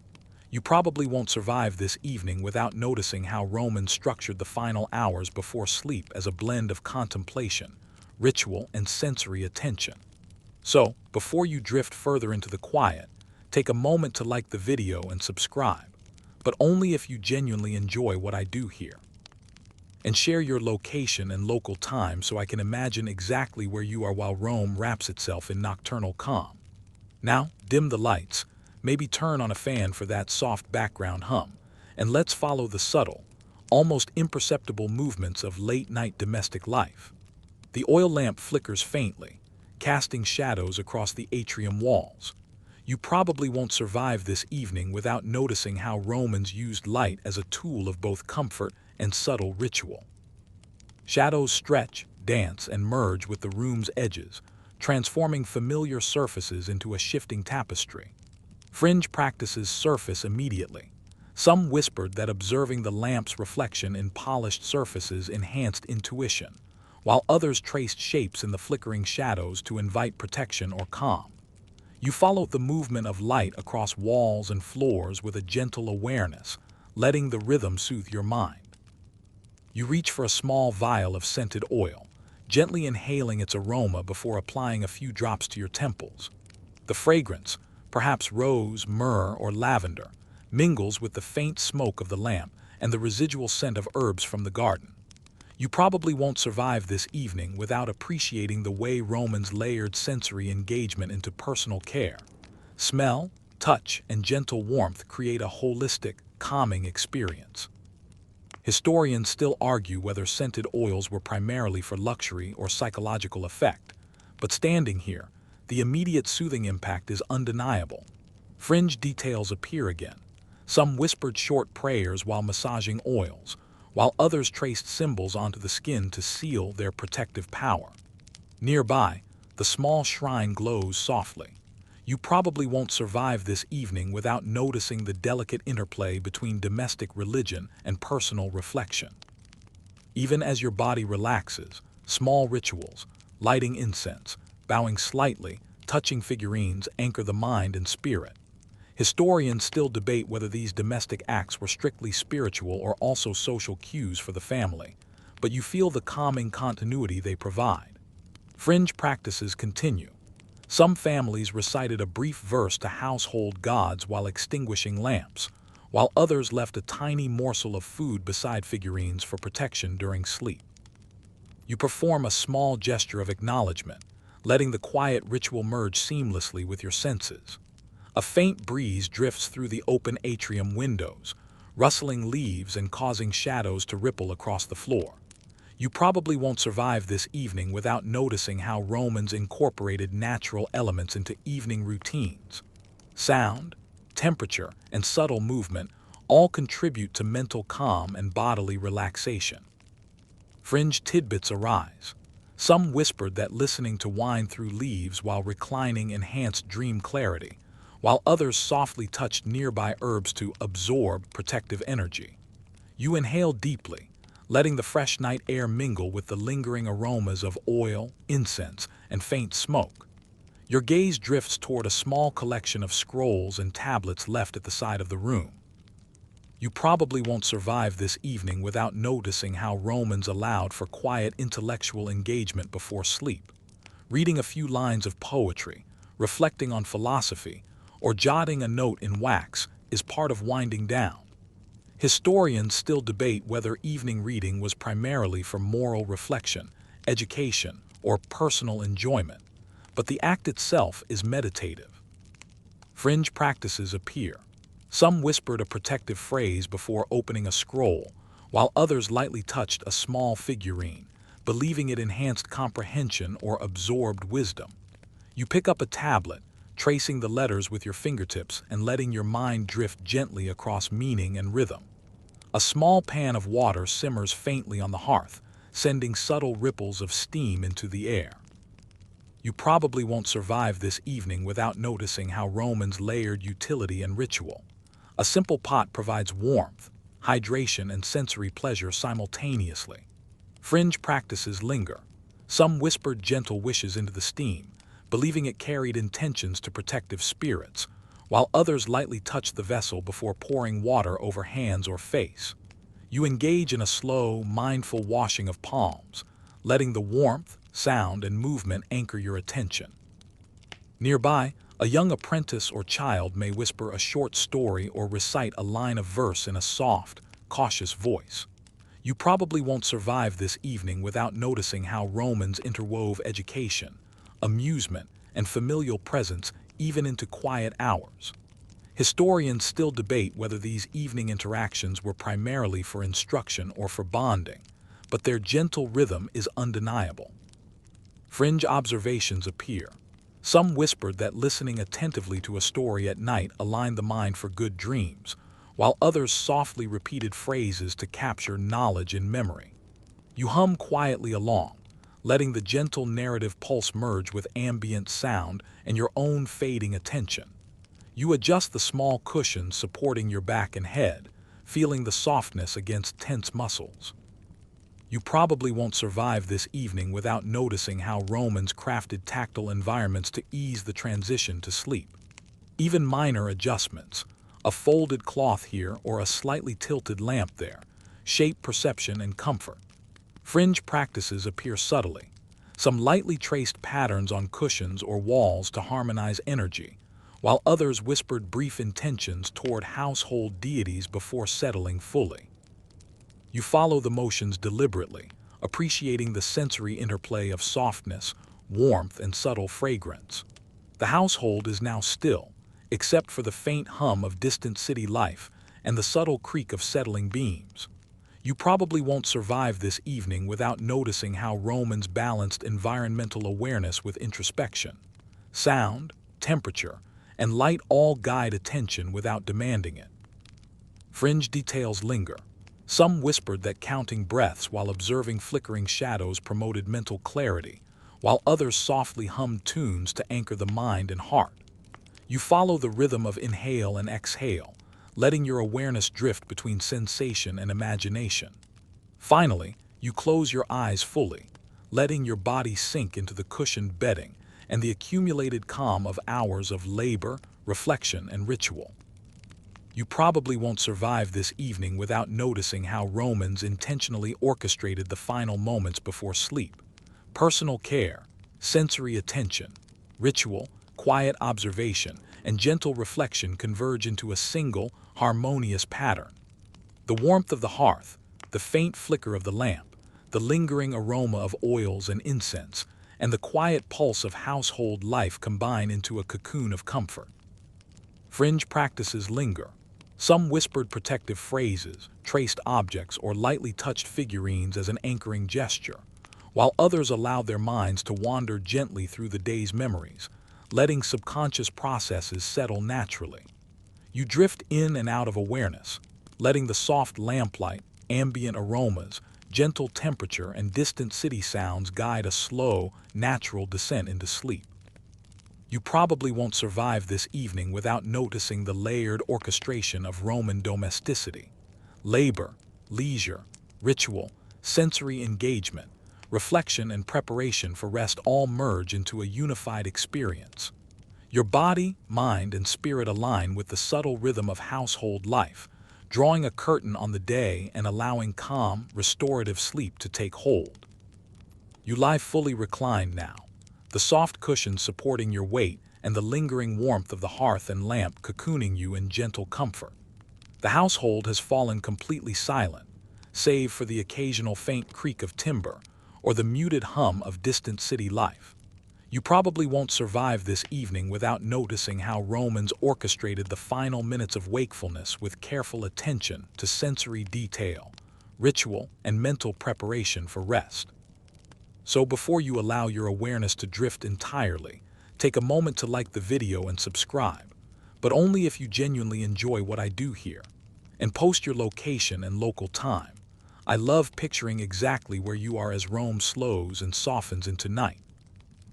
You probably won't survive this evening without noticing how Romans structured the final hours before sleep as a blend of contemplation, ritual, and sensory attention. So, before you drift further into the quiet, take a moment to like the video and subscribe, but only if you genuinely enjoy what I do here. And share your location and local time so I can imagine exactly where you are while Rome wraps itself in nocturnal calm. Now, dim the lights, maybe turn on a fan for that soft background hum, and let's follow the subtle, almost imperceptible movements of late-night domestic life. The oil lamp flickers faintly, casting shadows across the atrium walls. You probably won't survive this evening without noticing how Romans used light as a tool of both comfort and subtle ritual. Shadows stretch, dance, and merge with the room's edges, transforming familiar surfaces into a shifting tapestry. Fringe practices surface immediately. Some whispered that observing the lamp's reflection in polished surfaces enhanced intuition, while others traced shapes in the flickering shadows to invite protection or calm. You follow the movement of light across walls and floors with a gentle awareness, letting the rhythm soothe your mind. You reach for a small vial of scented oil, gently inhaling its aroma before applying a few drops to your temples. The fragrance, perhaps rose, myrrh, or lavender, mingles with the faint smoke of the lamp and the residual scent of herbs from the garden. You probably won't survive this evening without appreciating the way Romans layered sensory engagement into personal care. Smell, touch, and gentle warmth create a holistic, calming experience. Historians still argue whether scented oils were primarily for luxury or psychological effect, but standing here, the immediate soothing impact is undeniable. Fringe details appear again. Some whispered short prayers while massaging oils, while others traced symbols onto the skin to seal their protective power. Nearby, the small shrine glows softly. You probably won't survive this evening without noticing the delicate interplay between domestic religion and personal reflection. Even as your body relaxes, small rituals, lighting incense, bowing slightly, touching figurines anchor the mind and spirit. Historians still debate whether these domestic acts were strictly spiritual or also social cues for the family, but you feel the calming continuity they provide. Fringe practices continue. Some families recited a brief verse to household gods while extinguishing lamps, while others left a tiny morsel of food beside figurines for protection during sleep. You perform a small gesture of acknowledgement, letting the quiet ritual merge seamlessly with your senses. A faint breeze drifts through the open atrium windows, rustling leaves and causing shadows to ripple across the floor. You probably won't survive this evening without noticing how Romans incorporated natural elements into evening routines. Sound, temperature, and subtle movement all contribute to mental calm and bodily relaxation. Fringe tidbits arise. Some whispered that listening to wind through leaves while reclining enhanced dream clarity, while others softly touched nearby herbs to absorb protective energy. You inhale deeply, letting the fresh night air mingle with the lingering aromas of oil, incense, and faint smoke. Your gaze drifts toward a small collection of scrolls and tablets left at the side of the room. You probably won't survive this evening without noticing how Romans allowed for quiet intellectual engagement before sleep. Reading a few lines of poetry, reflecting on philosophy, or jotting a note in wax is part of winding down. Historians still debate whether evening reading was primarily for moral reflection, education, or personal enjoyment, but the act itself is meditative. Fringe practices appear. Some whispered a protective phrase before opening a scroll, while others lightly touched a small figurine, believing it enhanced comprehension or absorbed wisdom. You pick up a tablet, tracing the letters with your fingertips and letting your mind drift gently across meaning and rhythm. A small pan of water simmers faintly on the hearth, sending subtle ripples of steam into the air. You probably won't survive this evening without noticing how Romans layered utility and ritual. A simple pot provides warmth, hydration, and sensory pleasure simultaneously. Fringe practices linger. Some whispered gentle wishes into the steam, believing it carried intentions to protective spirits, while others lightly touched the vessel before pouring water over hands or face. You engage in a slow, mindful washing of palms, letting the warmth, sound, and movement anchor your attention. Nearby, a young apprentice or child may whisper a short story or recite a line of verse in a soft, cautious voice. You probably won't survive this evening without noticing how Romans interwove education, amusement, and familial presence even into quiet hours. Historians still debate whether these evening interactions were primarily for instruction or for bonding, but their gentle rhythm is undeniable. Fringe observations appear. Some whispered that listening attentively to a story at night aligned the mind for good dreams, while others softly repeated phrases to capture knowledge in memory. You hum quietly along, letting the gentle narrative pulse merge with ambient sound and your own fading attention. You adjust the small cushions supporting your back and head, feeling the softness against tense muscles. You probably won't survive this evening without noticing how Romans crafted tactile environments to ease the transition to sleep. Even minor adjustments, A folded cloth here or a slightly tilted lamp there, shape perception and comfort. Fringe practices appear subtly. Some lightly traced patterns on cushions or walls to harmonize energy, while others whispered brief intentions toward household deities before settling fully. You follow the motions deliberately, appreciating the sensory interplay of softness, warmth, and subtle fragrance. The household is now still, except for the faint hum of distant city life and the subtle creak of settling beams. You probably won't survive this evening without noticing how Romans balanced environmental awareness with introspection. Sound, temperature, and light all guide attention without demanding it. Fringe details linger. Some whispered that counting breaths while observing flickering shadows promoted mental clarity, while others softly hummed tunes to anchor the mind and heart. You follow the rhythm of inhale and exhale, letting your awareness drift between sensation and imagination. Finally, you close your eyes fully, letting your body sink into the cushioned bedding and the accumulated calm of hours of labor, reflection, and ritual. You probably won't survive this evening without noticing how Romans intentionally orchestrated the final moments before sleep. Personal care, sensory attention, ritual, quiet observation, and gentle reflection converge into a single, harmonious pattern. The warmth of the hearth, the faint flicker of the lamp, the lingering aroma of oils and incense, and the quiet pulse of household life combine into a cocoon of comfort. Fringe practices linger. Some whispered protective phrases, traced objects, or lightly touched figurines as an anchoring gesture, while others allowed their minds to wander gently through the day's memories, letting subconscious processes settle naturally. You drift in and out of awareness, letting the soft lamplight, ambient aromas, gentle temperature, and distant city sounds guide a slow, natural descent into sleep. You probably won't survive this evening without noticing the layered orchestration of Roman domesticity. Labor, leisure, ritual, sensory engagement, reflection, and preparation for rest all merge into a unified experience. Your body, mind, and spirit align with the subtle rhythm of household life, drawing a curtain on the day and allowing calm, restorative sleep to take hold. You lie fully reclined now, the soft cushions supporting your weight and the lingering warmth of the hearth and lamp cocooning you in gentle comfort. The household has fallen completely silent, save for the occasional faint creak of timber or the muted hum of distant city life. You probably won't survive this evening without noticing how Romans orchestrated the final minutes of wakefulness with careful attention to sensory detail, ritual, and mental preparation for rest. So before you allow your awareness to drift entirely, take a moment to like the video and subscribe, but only if you genuinely enjoy what I do here. And post your location and local time. I love picturing exactly where you are as Rome slows and softens into night.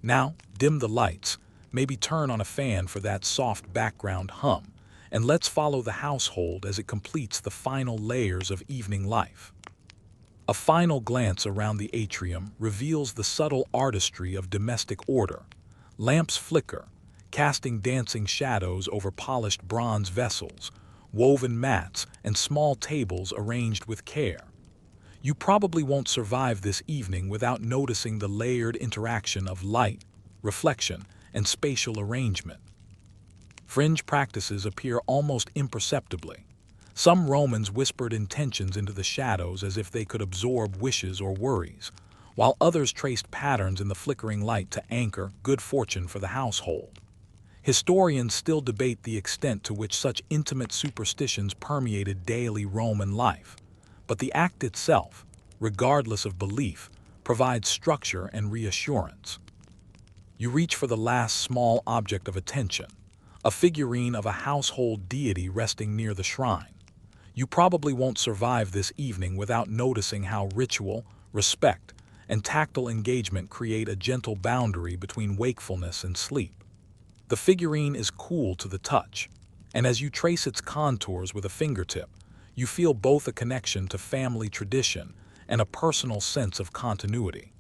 Now, dim the lights, maybe turn on a fan for that soft background hum, and let's follow the household as it completes the final layers of evening life. A final glance around the atrium reveals the subtle artistry of domestic order. Lamps flicker, casting dancing shadows over polished bronze vessels, woven mats, and small tables arranged with care. You probably won't survive this evening without noticing the layered interaction of light, reflection, and spatial arrangement. Fringe practices appear almost imperceptibly. Some Romans whispered intentions into the shadows as if they could absorb wishes or worries, while others traced patterns in the flickering light to anchor good fortune for the household. Historians still debate the extent to which such intimate superstitions permeated daily Roman life, but the act itself, regardless of belief, provides structure and reassurance. You reach for the last small object of attention, a figurine of a household deity resting near the shrine. You probably won't survive this evening without noticing how ritual, respect, and tactile engagement create a gentle boundary between wakefulness and sleep. The figurine is cool to the touch, and as you trace its contours with a fingertip, you feel both a connection to family tradition and a personal sense of continuity.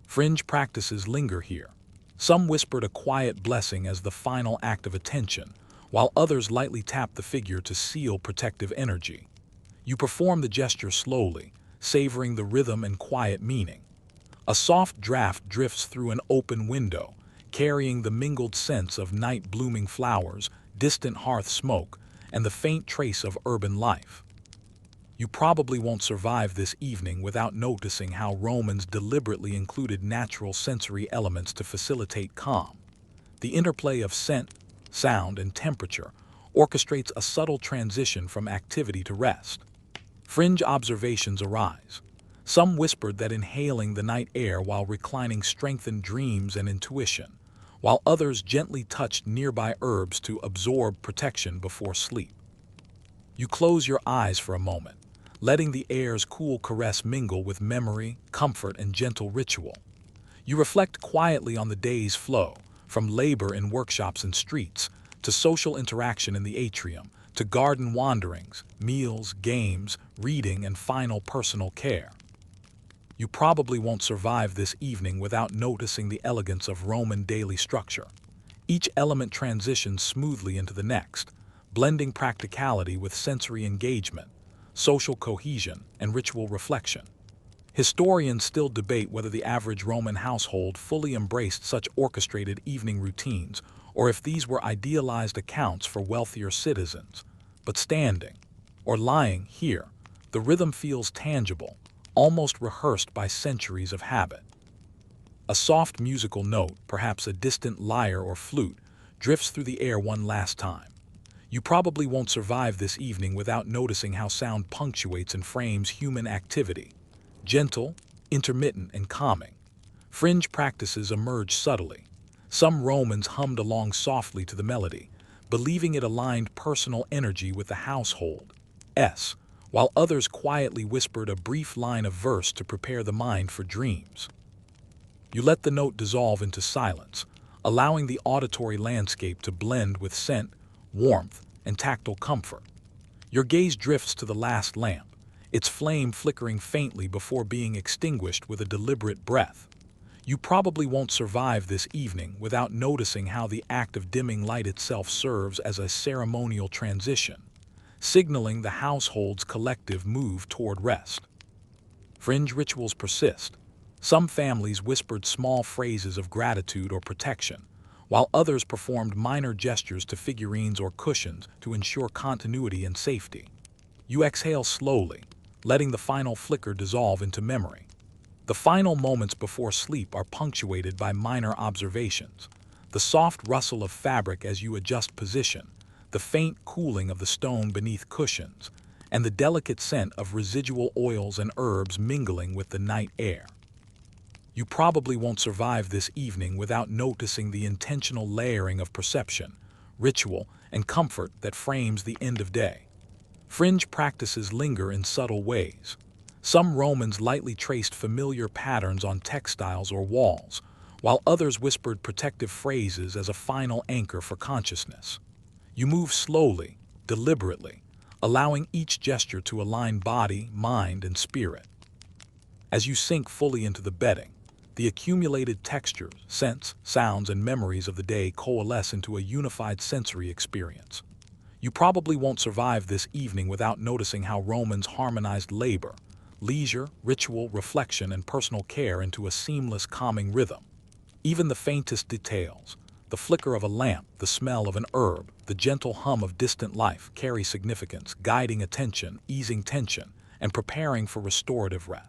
Fringe practices linger here. Some whispered a quiet blessing as the final act of attention, while others lightly tap the figure to seal protective energy. You perform the gesture slowly, savoring the rhythm and quiet meaning. A soft draft drifts through an open window, carrying the mingled scents of night-blooming flowers, distant hearth smoke, and the faint trace of urban life. You probably won't survive this evening without noticing how Romans deliberately included natural sensory elements to facilitate calm. The interplay of scent, sound, and temperature orchestrates a subtle transition from activity to rest. Fringe observations arise. Some whispered that inhaling the night air while reclining strengthened dreams and intuition, while others gently touched nearby herbs to absorb protection before sleep. You close your eyes for a moment, letting the air's cool caress mingle with memory, comfort, and gentle ritual. You reflect quietly on the day's flow, from labor in workshops and streets, to social interaction in the atrium, to garden wanderings, meals, games, reading, and final personal care. You probably won't survive this evening without noticing the elegance of Roman daily structure. Each element transitions smoothly into the next, blending practicality with sensory engagement, social cohesion, and ritual reflection. Historians still debate whether the average Roman household fully embraced such orchestrated evening routines, or if these were idealized accounts for wealthier citizens. But standing, or lying here, the rhythm feels tangible, almost rehearsed by centuries of habit. A soft musical note, perhaps a distant lyre or flute, drifts through the air one last time. You probably won't survive this evening without noticing how sound punctuates and frames human activity. Gentle, intermittent, and calming. Fringe practices emerge subtly. Some Romans hummed along softly to the melody, believing it aligned personal energy with the household's, while others quietly whispered a brief line of verse to prepare the mind for dreams. You let the note dissolve into silence, allowing the auditory landscape to blend with scent, warmth, and tactile comfort. Your gaze drifts to the last lamp, its flame flickering faintly before being extinguished with a deliberate breath. You probably won't survive this evening without noticing how the act of dimming light itself serves as a ceremonial transition, signaling the household's collective move toward rest. Fringe rituals persist. Some families whispered small phrases of gratitude or protection, while others performed minor gestures to figurines or cushions to ensure continuity and safety. You exhale slowly, letting the final flicker dissolve into memory. The final moments before sleep are punctuated by minor observations: the soft rustle of fabric as you adjust position, the faint cooling of the stone beneath cushions, and the delicate scent of residual oils and herbs mingling with the night air. You probably won't survive this evening without noticing the intentional layering of perception, ritual, and comfort that frames the end of day. Fringe practices linger in subtle ways. Some Romans lightly traced familiar patterns on textiles or walls, while others whispered protective phrases as a final anchor for consciousness. You move slowly, deliberately, allowing each gesture to align body, mind, and spirit. As you sink fully into the bedding, the accumulated textures, scents, sounds, and memories of the day coalesce into a unified sensory experience. You probably won't survive this evening without noticing how Romans harmonized labor, leisure, ritual, reflection, and personal care into a seamless, calming rhythm. Even the faintest details, the flicker of a lamp, the smell of an herb, the gentle hum of distant life, carry significance, guiding attention, easing tension, and preparing for restorative rest.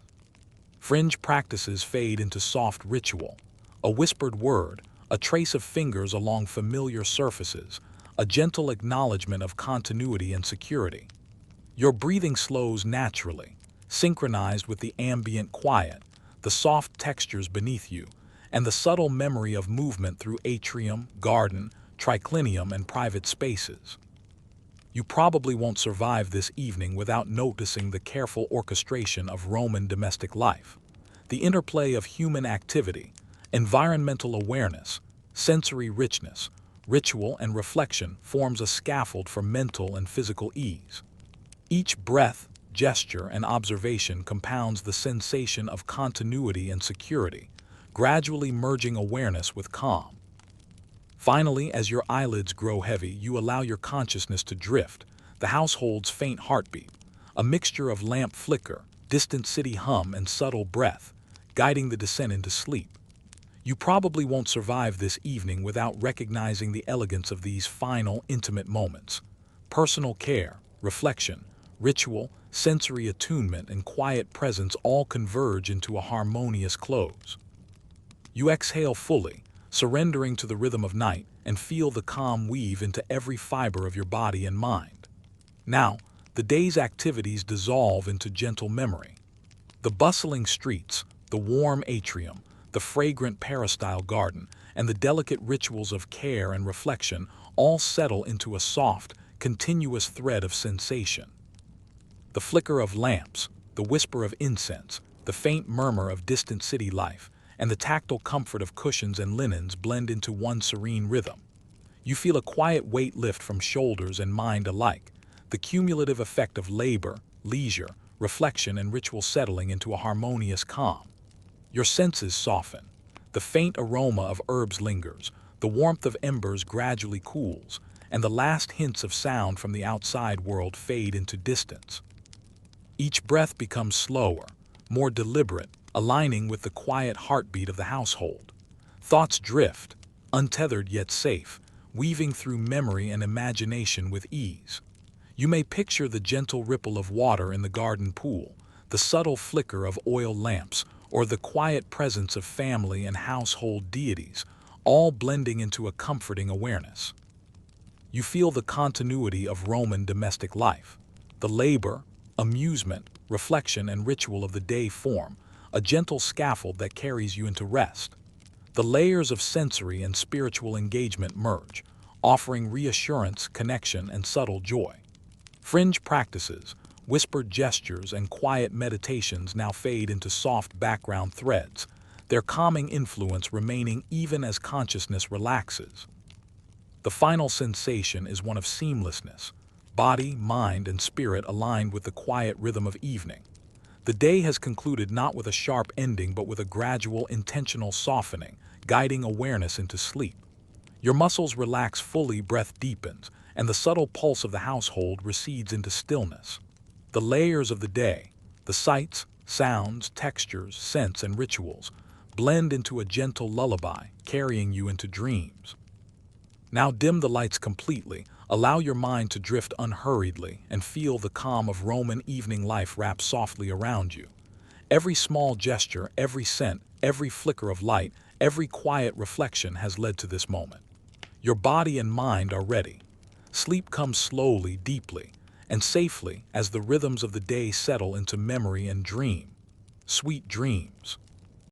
Fringe practices fade into soft ritual, a whispered word, a trace of fingers along familiar surfaces, a gentle acknowledgement of continuity and security. Your breathing slows naturally, synchronized with the ambient quiet, the soft textures beneath you, and the subtle memory of movement through atrium, garden, triclinium, and private spaces. You probably won't survive this evening without noticing the careful orchestration of Roman domestic life. The interplay of human activity, environmental awareness, sensory richness, ritual, and reflection forms a scaffold for mental and physical ease. Each breath, gesture, and observation compounds the sensation of continuity and security, gradually merging awareness with calm. Finally, as your eyelids grow heavy, you allow your consciousness to drift, the household's faint heartbeat, a mixture of lamp flicker, distant city hum, and subtle breath, guiding the descent into sleep. You probably won't survive this evening without recognizing the elegance of these final, intimate moments. Personal care, reflection, ritual, sensory attunement, and quiet presence all converge into a harmonious close. You exhale fully, surrendering to the rhythm of night, and feel the calm weave into every fiber of your body and mind. Now, the day's activities dissolve into gentle memory. The bustling streets, the warm atrium, the fragrant peristyle garden, and the delicate rituals of care and reflection all settle into a soft, continuous thread of sensation. The flicker of lamps, the whisper of incense, the faint murmur of distant city life, and the tactile comfort of cushions and linens blend into one serene rhythm. You feel a quiet weight lift from shoulders and mind alike, the cumulative effect of labor, leisure, reflection, and ritual settling into a harmonious calm. Your senses soften. The faint aroma of herbs lingers, the warmth of embers gradually cools, and the last hints of sound from the outside world fade into distance. Each breath becomes slower, more deliberate, aligning with the quiet heartbeat of the household. Thoughts drift, untethered yet safe, weaving through memory and imagination with ease. You may picture the gentle ripple of water in the garden pool, the subtle flicker of oil lamps, or the quiet presence of family and household deities, all blending into a comforting awareness. You feel the continuity of Roman domestic life. The labor, amusement, reflection, and ritual of the day form a gentle scaffold that carries you into rest. The layers of sensory and spiritual engagement merge, offering reassurance, connection, and subtle joy. Fringe practices, whispered gestures, and quiet meditations now fade into soft background threads, their calming influence remaining even as consciousness relaxes. The final sensation is one of seamlessness, body, mind, and spirit aligned with the quiet rhythm of evening. The day has concluded not with a sharp ending but with a gradual, intentional softening, guiding awareness into sleep. Your muscles relax fully, breath deepens, and the subtle pulse of the household recedes into stillness. The layers of the day, the sights, sounds, textures, scents, and rituals, blend into a gentle lullaby, carrying you into dreams. Now dim the lights completely, allow your mind to drift unhurriedly, and feel the calm of Roman evening life wrap softly around you. Every small gesture, every scent, every flicker of light, every quiet reflection has led to this moment. Your body and mind are ready. Sleep comes slowly, deeply, and safely as the rhythms of the day settle into memory and dream. Sweet dreams.